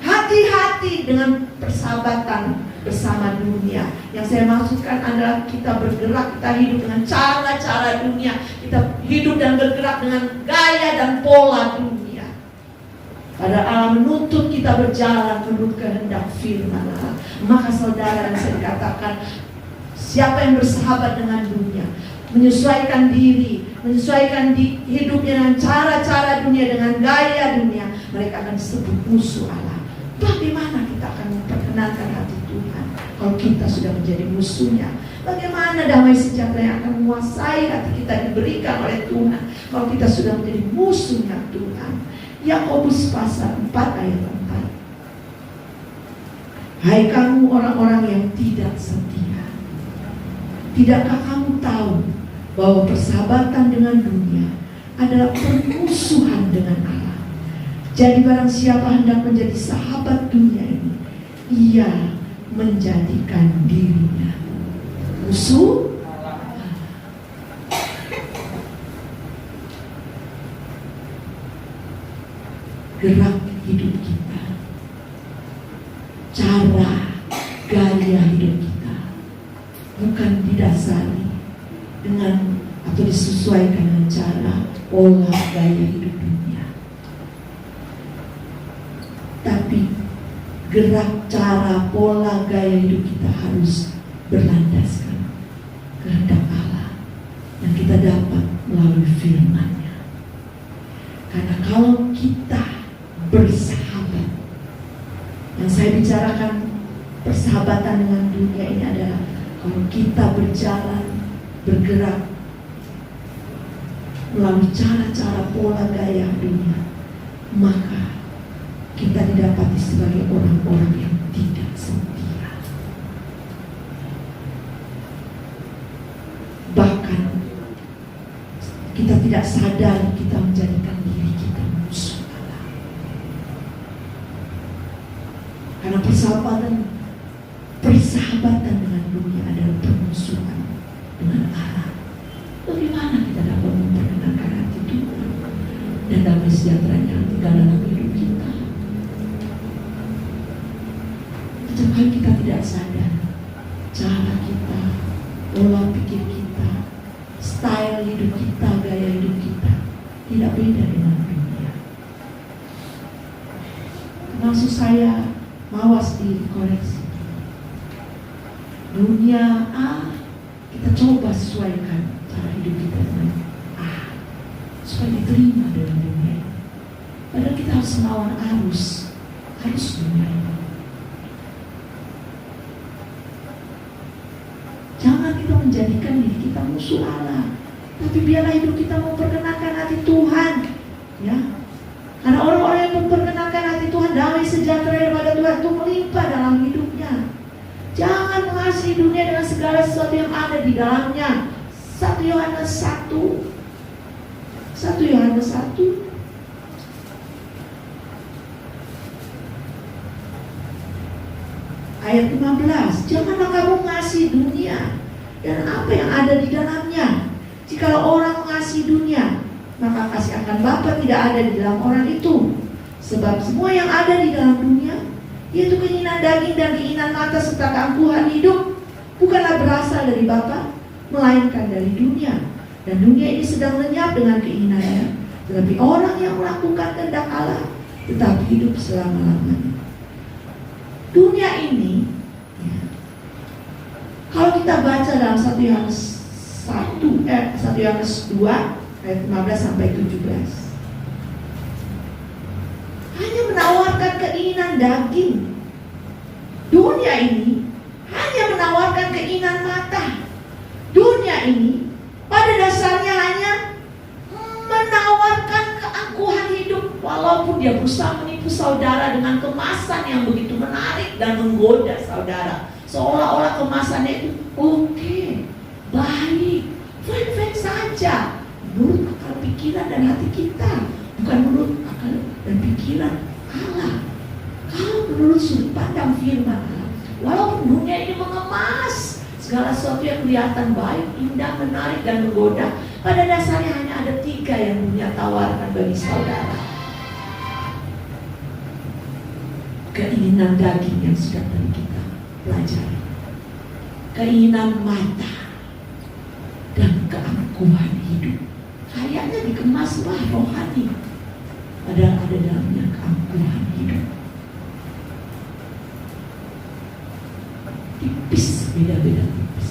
Hati-hati dengan persahabatan bersama dunia. Yang saya maksudkan adalah kita bergerak, kita hidup dengan cara-cara dunia. Kita hidup dan bergerak dengan gaya dan pola dunia. Pada Allah menuntut kita berjalan menurut kehendak firman Allah. Maka saudara, saya dikatakan siapa yang bersahabat dengan dunia, menyesuaikan diri, menyesuaikan hidupnya dengan cara-cara dunia, dengan gaya dunia, mereka akan disebut musuh Allah. Bagaimana kita akan memperkenankan hati Tuhan kalau kita sudah menjadi musuhnya? Bagaimana damai sejahtera yang akan menguasai hati kita diberikan oleh Tuhan kalau kita sudah menjadi musuhnya Tuhan? Yakobus pasal 4 ayat 4. Hai kamu orang-orang yang tidak setia, tidakkah kamu tahu bahwa persahabatan dengan dunia adalah permusuhan dengan Allah? Jadi barang siapa hendak menjadi sahabat dunia ini, ia menjadikan dirinya musuh. Gerak hidup kita, cara gaya hidup kita bukan didasari dengan atau disesuaikan dengan cara pola gaya hidup dunia, tapi gerak cara pola gaya hidup kita harus berlandaskan kehendak Allah yang kita dapat melalui firman-Nya. Karena kalau kita bersahabat, yang saya bicarakan persahabatan dengan dunia ini adalah kalau kita berjalan, bergerak melalui cara-cara pola gaya dunia, maka kita didapati sebagai orang-orang yang tidak setia. Bahkan kita tidak sadar kita menjadikan diri kita musuh Allah. Karena persahabatan dengan dunia adalah permusuhan dengan Allah. Bagaimana kita dapat memperkenankan hati Tuhan dan damai sejahteranya tinggal dalam hidup kita? Setiap kali kita tidak sadar, cara kita, pola pikir kita, style hidup kita, gaya hidup kita tidak beda dengan dunia. Maksud saya, mawas dikoreksi. Dunia A, kita coba sesuaikan cara hidup kita dengan A supaya diterima dalam dunia ini. Padahal kita harus melawan arus dunia ini. Jangan kita menjadikan diri kita musuh Allah, tapi biarlah hidup kita memperkenankan hati Tuhan, ya. Karena orang-orang yang memperkenankan hati Tuhan, damai sejahtera daripada Tuhan itu melimpah dalam hidupnya. Jangan mengasihi dunia dengan segala sesuatu yang ada di dalamnya. 1 Yohanes 1 ayat 15. Janganlah kamu mengasihi dunia dan apa yang ada di dalamnya. Jikalau orang mengasihi dunia, maka kasih akan Bapa tidak ada di dalam orang itu. Sebab semua yang ada di dalam dunia, yaitu keinginan daging dan keinginan mata serta keangkuhan hidup, bukanlah berasal dari Bapa, melainkan dari dunia. Dan dunia ini sedang lenyap dengan keinginannya. Tetapi orang yang melakukan kehendak Allah tetap hidup selama-lamanya. Dunia ini, ya, Kalau kita baca dalam 1 Yohanes 1 Yohanes 2 ayat 15 sampai 17, hanya menawarkan keinginan daging. Dunia ini hanya menawarkan keinginan mata. Dunia ini pada dasarnya hanya menawarkan keangkuhan hidup, walaupun dia berusaha menipu saudara dengan kemasan yang begitu menarik dan menggoda saudara. Seolah-olah kemasannya itu oke, baik, fine-fine saja, menurut akal pikiran dan hati kita, bukan menurut akal dan pikiran Allah. Kalau menurut sudut pandang firman Allah, walaupun dunia ini mengemas segala sesuatu yang kelihatan baik, indah, menarik, dan menggoda, pada dasarnya hanya ada 3 yang dunia tawarkan bagi saudara. Keinginan daging yang sudah tadi kita pelajari, keinginan mata, dan keangkuhan hidup. Kayaknya dikemaslah rohani, padahal ada dalamnya keangkuhan hidup. Tipis, beda-beda tipis,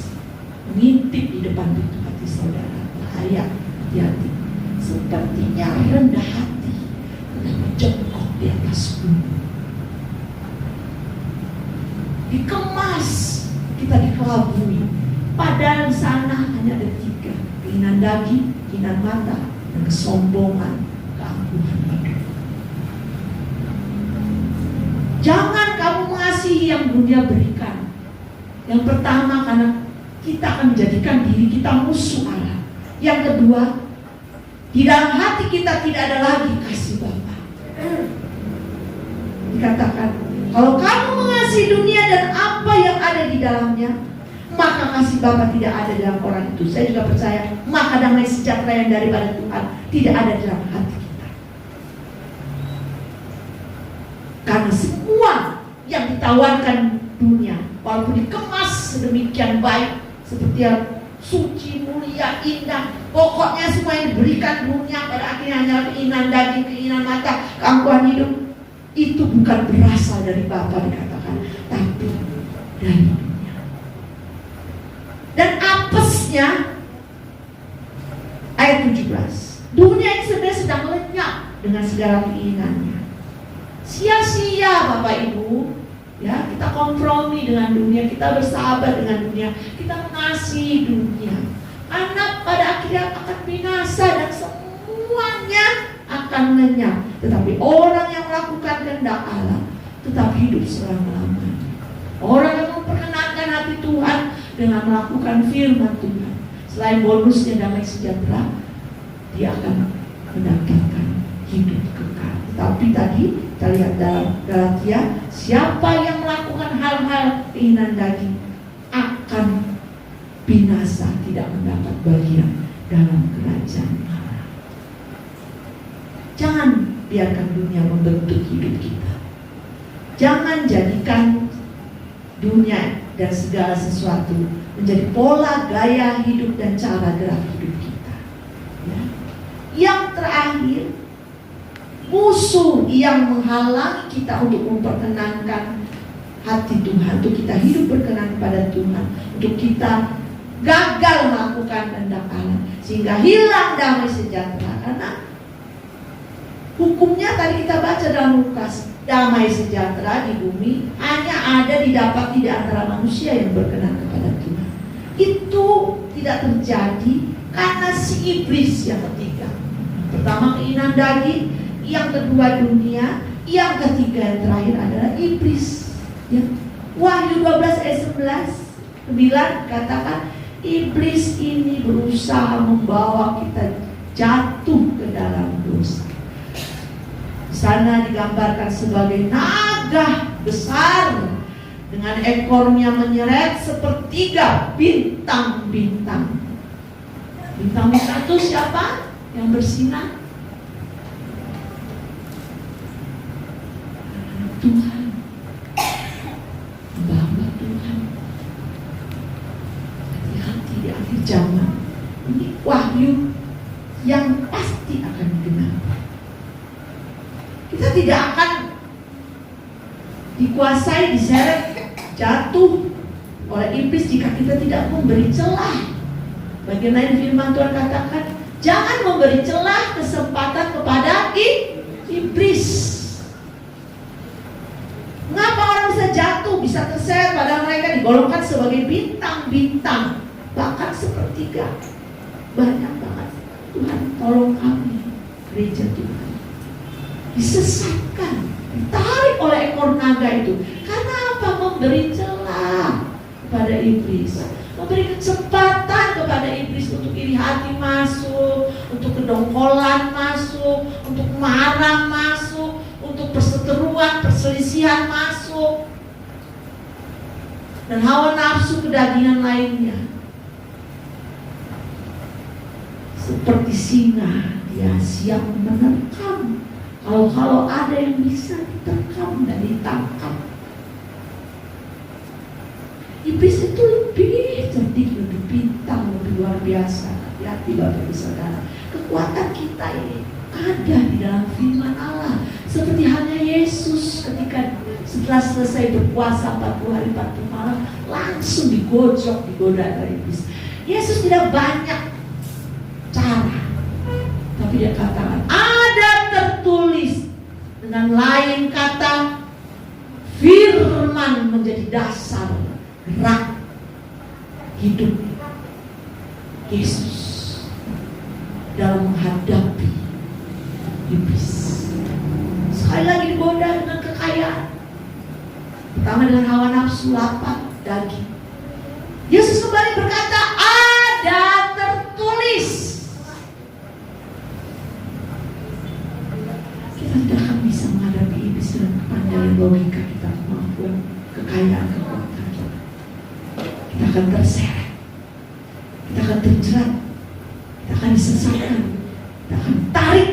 mengintip di depan pintu hati saudara. Bahaya, hati-hati. Sepertinya rendah hati, tetapi jongkok di atas gunung. Dikemas, kita dikelabui. Padahal di sana hanya ada 3: keinginan daging, keinginan mata, dan kesombongan, keangkuhan hidup. Jangan kamu mengasihi yang dunia berikan. Yang pertama, karena kita akan menjadikan diri kita musuh Allah. Yang kedua, di dalam hati kita tidak ada lagi kasih Bapa. Dikatakan, kalau kamu mengasihi dunia dan apa yang ada di dalamnya, maka kasih Bapa tidak ada dalam orang itu. Saya juga percaya, maka damai sejahtera yang daripada Tuhan tidak ada dalam hati kita. Karena semua yang ditawarkan dunia, walaupun dikemas sedemikian baik, seperti yang suci, mulia, indah, pokoknya semua yang diberikan dunia pada akhirnya hanya keinginan daging, keinginan mata, keangkuhan hidup, itu bukan berasal dari Bapa dikatakan, tapi dari dunia. Dan apesnya ayat 17, dunia ini sebenarnya sedang lenyap dengan segala keinginannya. Sia-sia Bapak Ibu, ya, kita kompromi dengan dunia, kita bersahabat dengan dunia, kita mengasihi dunia, karena pada akhirnya akan binasa dan semuanya akan lenyap. Tetapi orang yang melakukan kehendak Allah tetap hidup selama-lamanya. Orang yang memperkenankan hati Tuhan dengan melakukan firman Tuhan, selain bonusnya damai sejahtera, dia akan mendapatkan hidup kekal. Tapi tadi kita lihat dalam Galatia, siapa yang melakukan hal-hal keinginan daging akan binasa, tidak mendapat bagian dalam kerajaan Allah. Jangan biarkan dunia membentuk hidup kita. Jangan jadikan dunia dan segala sesuatu menjadi pola gaya hidup dan cara gerak hidup kita. Ya. Yang terakhir, musuh yang menghalangi kita untuk memperkenankan hati Tuhan, untuk kita hidup berkenan kepada Tuhan, untuk kita gagal melakukan kehendak Allah, sehingga hilang damai sejahtera. Karena hukumnya tadi kita baca dalam Lukas, damai sejahtera di bumi hanya ada didapati di antara manusia yang berkenan kepada Tuhan. Itu tidak terjadi karena si iblis yang ketiga. Pertama keinginan daging, yang kedua dunia, yang ketiga yang terakhir adalah iblis. Ya. Wahyu 12 ayat 9 katakan, iblis ini berusaha membawa kita jatuh ke dalam dosa. Di sana digambarkan sebagai naga besar dengan ekornya menyeret sepertiga bintang-bintang. Bintang-bintang itu siapa? Yang bersinar? Tuhan, bahwa Tuhan hati-hati di akhir zaman. Ini wahyu yang pasti akan digenapi. Kita tidak akan dikuasai, diseret, jatuh oleh iblis jika kita tidak memberi celah. Bagian lain firman Tuhan katakan, jangan memberi celah kesempatan kepada iblis. Mengapa orang bisa jatuh, bisa terseret, padahal mereka digolongkan sebagai bintang-bintang, bahkan sepertiga. Banyak banget. Tuhan tolong kami, gereja Tuhan, disesatkan, ditarik oleh ekor naga itu. Karena apa? Memberi celah kepada iblis, memberi kesempatan kepada iblis untuk iri hati masuk, untuk kedongkolan masuk, untuk marah masuk, untuk perseteruan, perselisihan masuk, dan hawa nafsu kedagingan lainnya. Seperti singa, dia siap menerkam. Kalau ada yang bisa diterkam dan ditangkap. Iblis itu lebih cerdik, lebih pintar, lebih luar biasa. Hati-hati Bapak Ibu Saudara. Kekuatan kita ini ada di dalam firman Allah. Seperti halnya Yesus ketika setelah selesai berpuasa 40 hari 40 malam, langsung digoda oleh iblis. Yesus tidak banyak cara, tapi dia katakan ada tertulis. Dengan lain kata, firman menjadi dasar gerak hidup Yesus dalam menghadapi iblis. Sekali lagi digoda dengan kekayaan, pertama dengan hawa nafsu, lapar, daging. Yesus kembali berkata, ada tertulis. Kita tidak akan bisa menghadapi iblis dengan kepandaian logika kita, kemampuan, kekayaan, kekuatan kita. Kita akan terseret, kita akan terjerat, kita akan disesatkan, kita akan tarik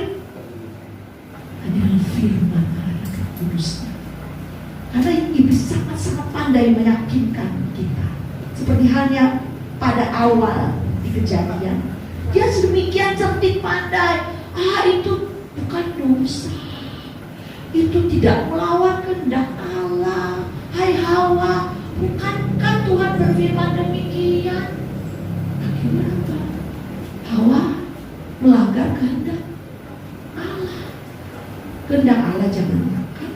hanya dengan firman Allah dan kudusnya. Karena iblis sangat-sangat pandai meyakinkan kita. Seperti halnya pada awal di Kejadian, dia sedemikian cerdik pandai. Itu bukan dosa, itu tidak melawan kehendak Allah. Hai Hawa, bukankah Tuhan berfirman demikian? Akhirnya apa? Hawa melanggar kehendak Allah. Kehendak Allah jangan makan.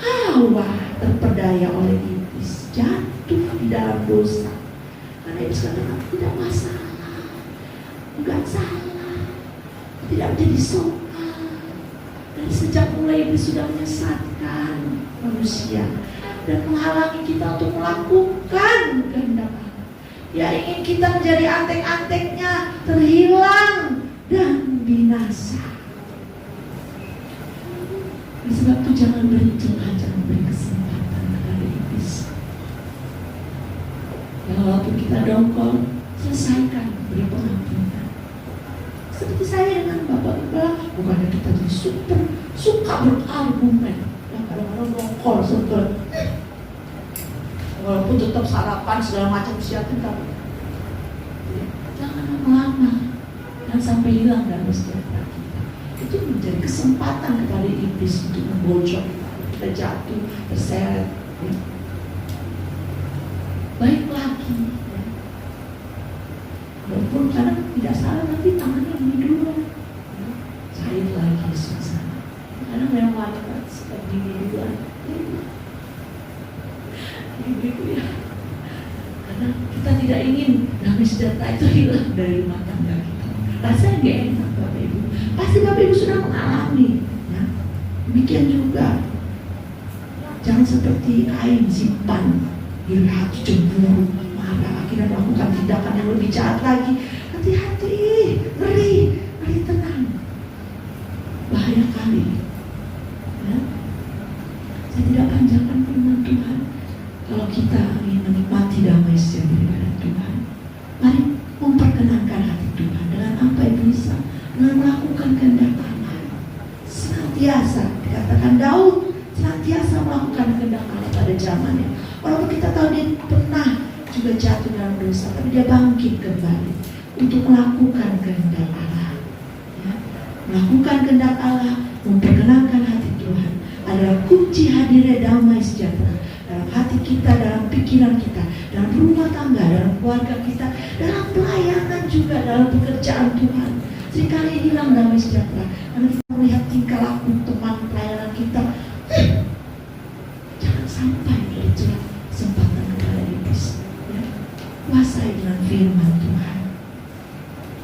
Hawa terpedaya oleh iblis, jatuh di dalam dosa. Karena iblis katakan tidak masalah, enggak salah, tidak menjadi soal. Dan sejak mulai iblis sudah menyesatkan manusia dan menghalangi kita untuk melakukan kehendak Allah. Dia ingin kita menjadi antek-anteknya, terhilang dan binasa. Oleh sebab itu jangan beri celah, jangan beri kesempatan kepada iblis. Ya, walaupun kita dongkol, selesaikan, beri pengampunan. Seperti saya dengan Bapak Ibu, bukannya kita jadi suka berargumen. Ya, kadang-kadang dongkol sebetulnya. Walaupun tetap sarapan segala macam siapin tapi jangan lama-lama dan sampai hilang dalam sejahtera kita. Itu menjadi kesempatan kepada iblis untuk membocor kita jatuh, terseret. Ya. Baik lagi. Ya. Walaupun kadang tidak salah, tapi tangannya ini dulu. Ya. Cair lagi suasana. Kadang memang wanita seperti ini dulu. Begitu ya. Karena kita tidak ingin damai sejahtera itu hilang dari rumah tangga kita. Rasanya gak enak Bapak Ibu. Pasti Bapak Ibu sudah mengalami ya. Demikian juga, jangan seperti Kain, simpan iri hati, cemburu, marah, akhirnya melakukan tindakan yang lebih jahat lagi. Hati-hati, ngeri tenang. Bahaya kali ya. Saya tidak panjangkan firman Tuhan. Kalau kita ingin menikmati damai sejahtera dengan Tuhan, mari memperkenankan hati Tuhan dengan apa yang bisa, dengan melakukan kehendak Allah. Senantiasa, dikatakan Daud, senantiasa melakukan kehendak Allah pada zamannya. Walaupun kita tahu dia pernah juga jatuh dalam dosa, tapi dia bangkit kembali untuk melakukan kehendak Allah. Ya. Melakukan kehendak Allah, memperkenankan hati Tuhan adalah kunci hadirnya damai sejahtera dalam hati kita, dalam pikiran kita, dalam rumah tangga, dalam keluarga kita, dalam pelayanan juga, dalam pekerjaan Tuhan. Seringkali hilang damai sejahtera karena kita melihat tingkah laku teman pelayanan kita. Jangan sampai terjerat kesempatan kepada iblis. Ya. Kuasai dengan firman Tuhan.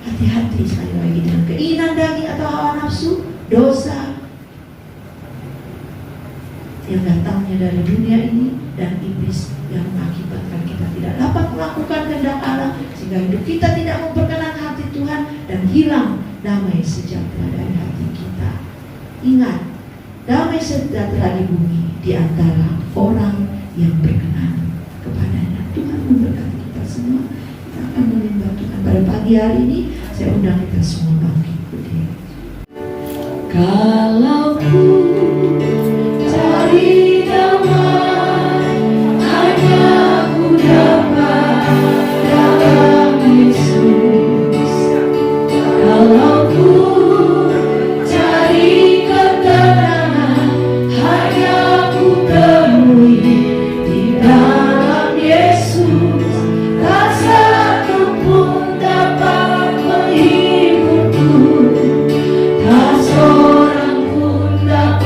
Hati-hati sekali lagi dengan keinginan daging atau hawa nafsu, dosa yang datangnya dari dunia ini dan iblis yang mengakibatkan kita tidak dapat melakukan kehendak Allah sehingga hidup kita tidak memperkenan hati Tuhan dan hilang damai sejahtera dari hati kita. Ingat, damai sejahtera di bumi di antara orang yang berkenan kepadanya. Tuhan memberkati kita semua. Kita akan menyembah Tuhan pada pagi hari ini. Saya undang kita semua bangkit berdiri. Kalau ku cari damai, hanya ku dapat dalam Yesus. Kalau ku cari ketenangan, hanya ku temui di dalam Yesus. Tak satu pun dapat menghiburku, tak seorang pun dapat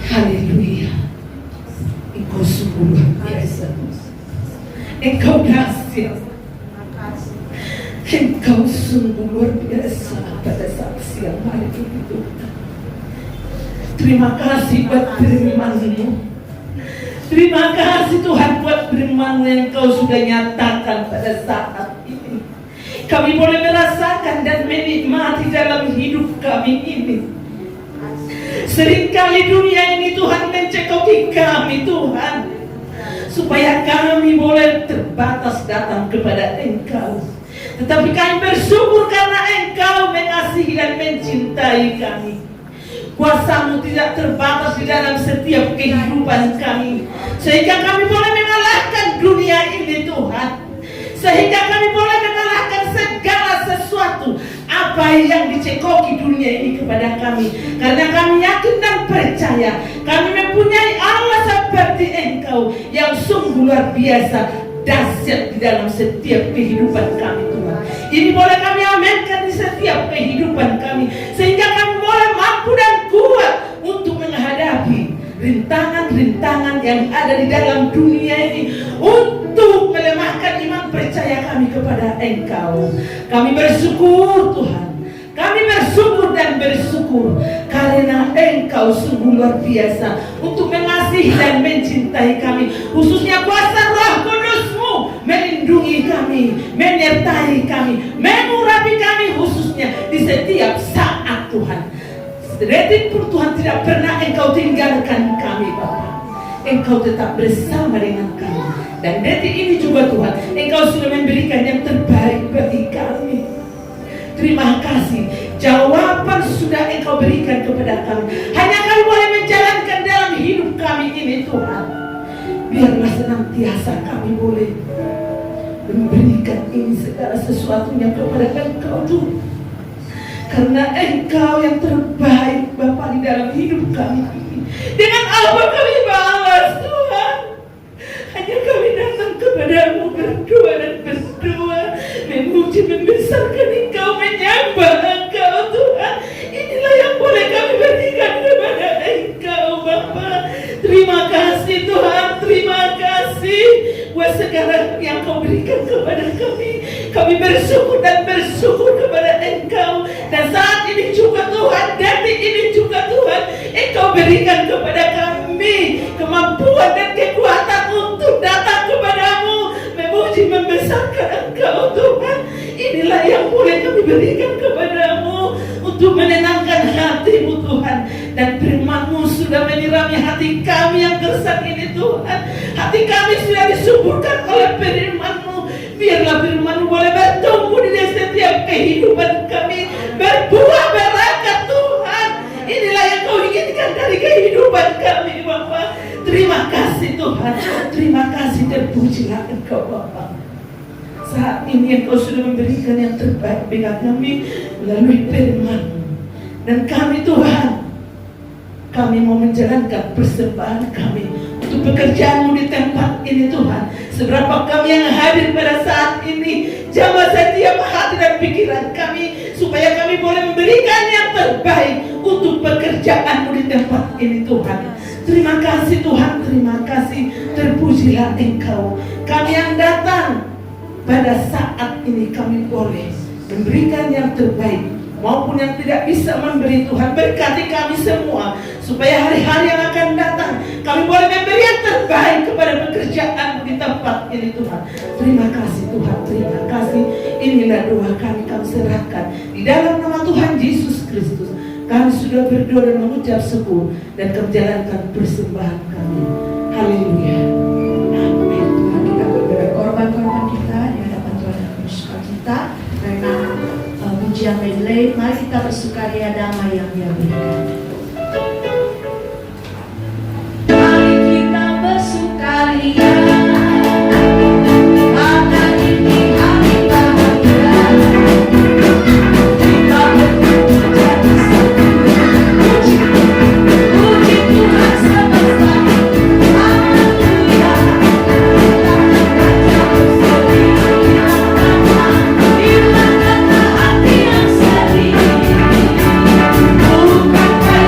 Haleluya. Engkau sungguh luar biasa. Engkau dahsyat. Engkau sungguh luar biasa pada saat siang hari ini Tuhan. Terima kasih buat firman-Mu. Terima kasih Tuhan buat firman yang Engkau sudah nyatakan pada saat ini. Kami boleh merasakan dan menikmati dalam hidup kami ini. Seringkali dunia ini Tuhan mencekoki kami Tuhan, supaya kami boleh terbatas datang kepada Engkau. Tetapi kami bersyukur karena Engkau mengasihi dan mencintai kami. Kuasa-Mu tidak terbatas di dalam setiap kehidupan kami, sehingga kami boleh mengalahkan dunia ini Tuhan. Sehingga kami boleh mengalahkan segala sesuatu apa yang dicekoki dunia ini kepada kami. Karena kami yakin dan percaya kami mempunyai Allah seperti Engkau yang sungguh luar biasa, dahsyat di dalam setiap kehidupan kami Tuhan. Ini boleh kami aminkan di setiap kehidupan kami, sehingga kami boleh mampu dan kuat untuk menghadapi rintangan-rintangan yang ada di dalam dunia ini, untuk melemahkan iman percaya kami kepada Engkau. Kami bersyukur Tuhan. Kami bersyukur dan bersyukur karena Engkau sungguh luar biasa untuk mengasihi dan mencintai kami. Khususnya kuasa Roh Kudus-Mu melindungi kami, menyertai kami, mengurapi kami khususnya di setiap saat Tuhan. Sedetik pun Tuhan tidak pernah Engkau tinggalkan kami Bapa. Engkau tetap bersama dengan kami. Dan detik ini juga Tuhan, Engkau sudah memberikan yang terbaik bagi kami. Terima kasih. Jawaban sudah Engkau berikan kepada kami. Hanya kami boleh menjalankan dalam hidup kami ini Tuhan. Biarlah senantiasa kami boleh memberikan ini segala sesuatunya kepada Engkau Tuhan. Karena Engkau yang terbaik Bapa di dalam hidup kami ini. Dengan apa kami balas Tuhan? Hanya kami datang kepadamu berdoa dan berdoa, memuji, membesarkan Engkau, menyembah Engkau Tuhan. Inilah yang boleh kami berikan kepada Engkau Bapa. Terima kasih Tuhan, terima kasih buat segala yang Kau berikan kepada kami. Kami bersyukur dan bersyukur kepada Engkau. Dan saat ini juga Tuhan, detik ini juga Tuhan, Engkau berikan kepada kami kemampuan dan kekuatan untuk datang kepadamu, memuji, membesarkan Engkau Tuhan. Inilah yang boleh kami berikan kepadamu untuk menenangkan hatimu Tuhan. Dan firman-Mu sudah menyirami hati kami yang gersang ini Tuhan. Hati kami sudah disuburkan oleh firman-Mu. Biarlah firman-Mu boleh bertumbuh di setiap kehidupan kami, berbuah berkat Tuhan. Inilah yang Kau inginkan dari kehidupan kami Bapa. Terima kasih Tuhan. Terima kasih, terpujilah Engkau Bapa. Saat ini Engkau sudah memberikan yang terbaik bagi kami melalui firman-Mu. Dan kami Tuhan, kami mau menjalankan persembahan kami untuk pekerjaan-Mu di tempat ini Tuhan. Seberapa kami yang hadir pada saat ini, jamah setiap hati dan pikiran kami, supaya kami boleh memberikan yang terbaik untuk pekerjaan-Mu di tempat ini Tuhan. Terima kasih Tuhan, terima kasih, terpujilah Engkau. Kami yang datang pada saat ini, kami boleh memberikan yang terbaik, maupun yang tidak bisa memberi Tuhan. Berkati kami semua, supaya hari-hari yang akan datang kami boleh memberi yang terbaik kepada pekerjaan di tempat ini Tuhan. Terima kasih Tuhan, terima kasih. Inilah doa kami serahkan di dalam nama Tuhan Yesus Kristus. Kami sudah berdoa dan mengucap syukur, dan kami jalankan persembahan kami. Haleluya. Amin. Tuhan, kita berbeda korban-korban kita di hadapan Tuhan yang penuh sukacita karena pujian medley. Mari kita bersukaria damai yang Dia berikan. Mari kita bersukaria. Bukan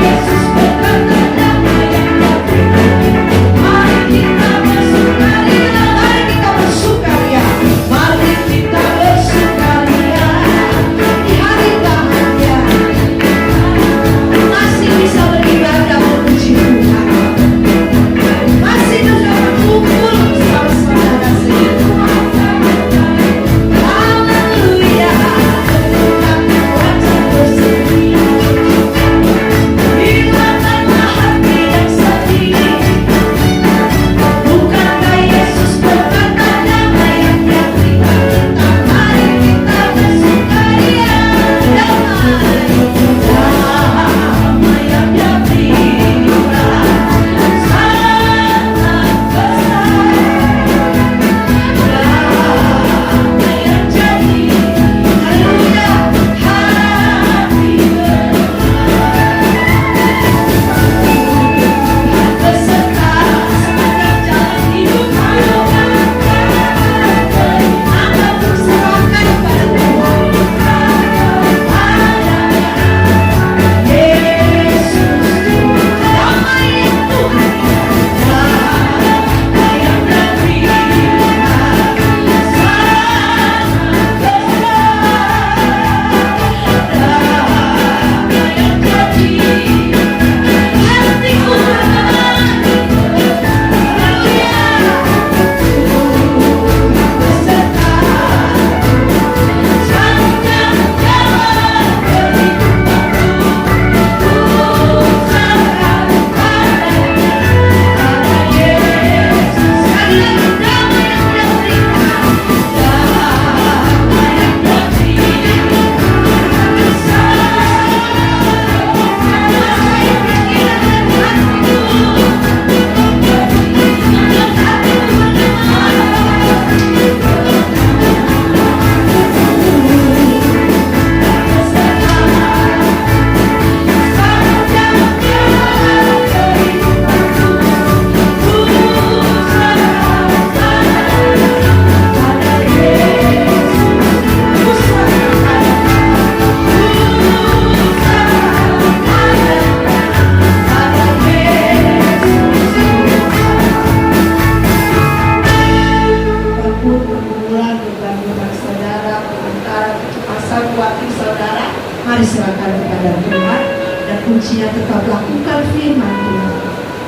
kuncinya tetap lakukan firman Tuhan.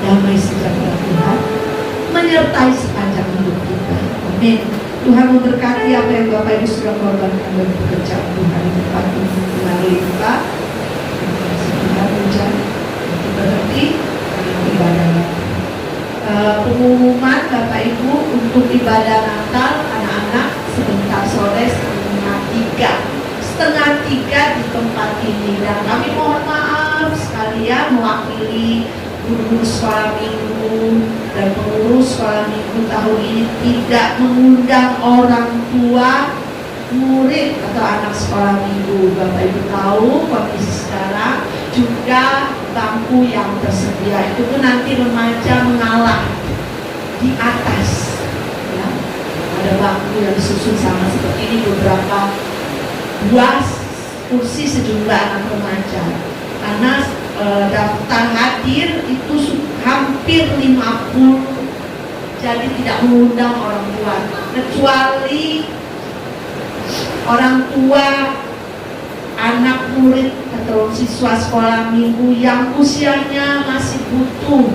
Damai sejahtera Tuhan menyertai sepanjang hidup kita. Amin. Tuhan memberkati apa yang Bapak Ibu sudah korbankan dalam pekerjaan Tuhan di depan Tuhan limpah. Terima kasih Tuhan. Hujan itu berhenti dengan ibadah. Pengumuman Bapak Ibu untuk ibadah Natal anak-anak sebentar sore setengah tiga di tempat ini, dan kami mohon maaf sekalian mewakili guru sekolah minggu dan pengurus sekolah minggu tahun ini tidak mengundang orang tua murid atau anak sekolah minggu. Bapak Ibu tahu kondisi sekarang juga bangku yang tersedia itu pun nanti remaja mengalah di atas ya. Ada bangku yang disusun sama seperti ini, beberapa buah kursi sejumlah anak remaja, karena daftar hadir itu hampir 50, jadi tidak mengundang orang tua, kecuali orang tua anak murid atau siswa sekolah minggu yang usianya masih butuh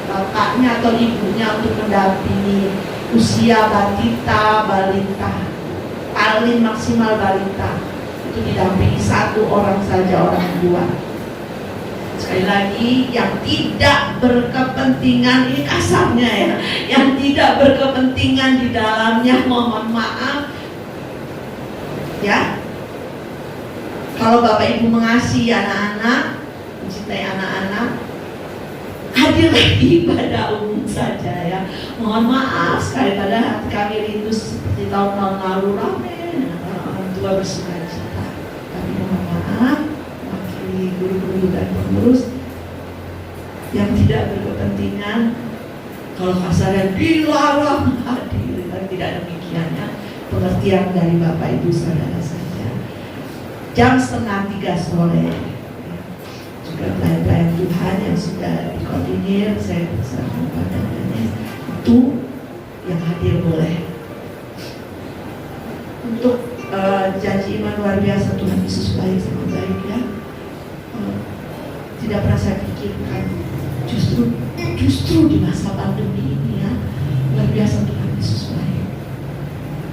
bapaknya atau ibunya untuk mendampingi, usia balita, paling maksimal balita itu didampingi satu orang saja orang tua. Sekali lagi, yang tidak berkepentingan, ini kasarnya ya, yang tidak berkepentingan di dalamnya, mohon maaf ya. Kalau Bapak Ibu mengasihi anak-anak, mencintai anak-anak, hadirlah di ibadah umum saja ya. Mohon maaf sekali, pada hati kami rindu seperti tahun-tahun lalu ramai orang tua bersukacita. Tapi mohon maaf, wakili guru-guru dan pengurus yang tidak berkepentingan, kalau kasarnya dilarang hadir, dan tidak demikiannya pengertian dari Bapak Ibu saudara saja. Jam 2:30 sore juga pelayan-pelayan Tuhan yang sudah dikoordinir, saya bersama pandangannya itu yang hadir boleh. Untuk janji iman luar biasa Tuhan Yesus baik sama baik ya, tidak pernah saya pikirkan justru di masa pandemi ini ya, luar biasa Tuhan Yesus baik.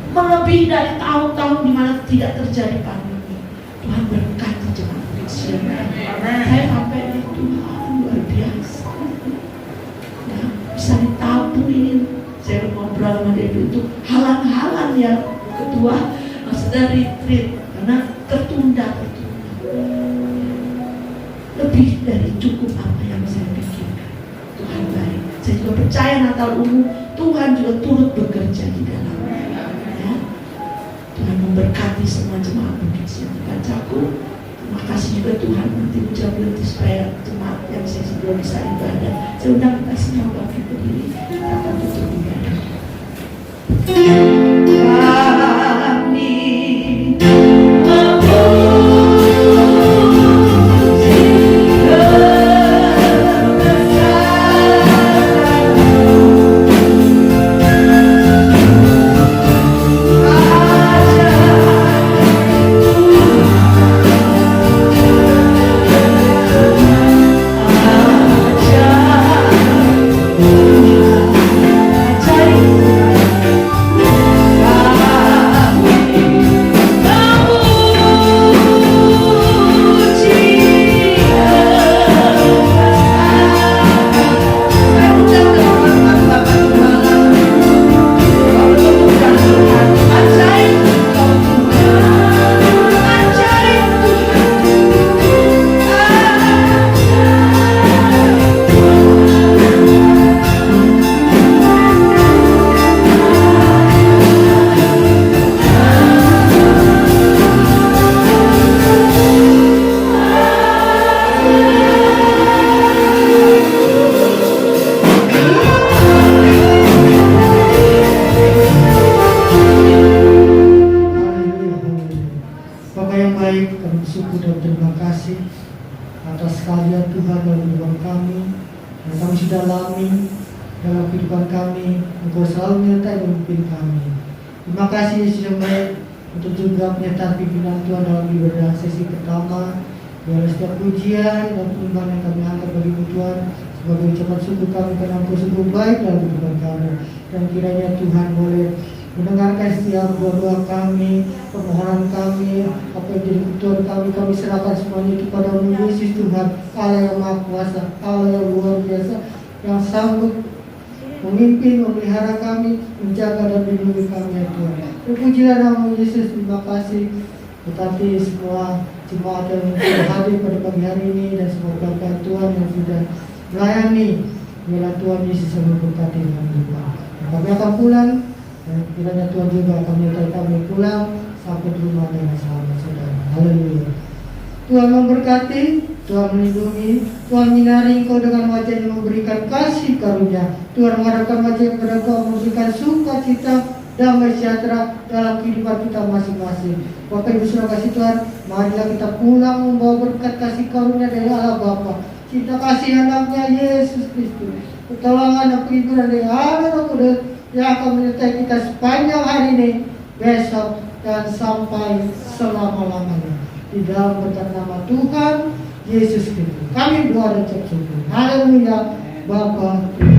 Melebihi dari tahun-tahun di mana tidak terjadi pandemi, Tuhan berkati jemaat Kristen. Saya sampai Tuhan luar biasa ya, bisa ditabung ini. Saya ngobrol sama dia itu halang-halang ya ketua sedang retreat karena tertunda. Lebih dari cukup apa yang saya pikirkan. Tuhan baik. Saya juga percaya Natal umum Tuhan juga turut bekerja di dalamnya ya. Tuhan memberkati semua jemaat Bukit Sion Bacaku. Terima kasih juga Tuhan nanti menjawab supaya jemaat yang saya sebelum bisa ibadah. Saya undang kita semua bangkit berdiri, kita akan tutup ibadah. Terima kasih Yesus yang baik untuk juga penyertaan pimpinan Tuhan dalam ibadah sesi pertama. Biarlah setiap pujian dan penyembahan yang kami angkat bagi Tuhan sebagai ucapan syukur kami karena Engkau sungguh baik dalam kehidupan kami. Dan kiranya Tuhan boleh mendengarkan setiap doa kami, permohonan kami, apa yang jadi kebutuhan kami serahkan semuanya kepada-Mu Yesus Tuhan, Allah yang Maha Kuasa, Allah yang luar biasa, yang sanggup memimpin, memelihara kami, menjaga dan melindungi kami ya Tuhan. Terpujilah nama Yesus, terima kasih. Tetapi semua jemaat yang sudah hadir pada pagi hari ini dan semua berkat Tuhan yang sudah melayani, biarlah Tuhan Yesus yang memberkati kami. Kami akan pulang dan kiranya Tuhan juga akan menyertai kami pulang sampai di rumah dengan selamat saudara. Haleluya. Tuhan memberkati, Tuhan melindungi, Tuhan menyinari engkau dengan wajah yang memberikan kasih karunia. Tuhan mengharapkan wajah kepada engkau memberikan sukacita, damai sejahtera dalam kehidupan kita masing-masing. Bapak Ibu Saudara kasih Tuhan, marilah kita pulang membawa berkat kasih karunia dari Allah Bapa, cinta kasih anaknya Yesus Kristus, pertolongan dan penghiburan dari Allah Roh Kudus yang akan menyertai kita sepanjang hari ini, besok, dan sampai selama-lamanya. Di dalam berkat nama Tuhan Yesus Kristus kami berdoa dan ucap syukur. Haleluya. Bapa.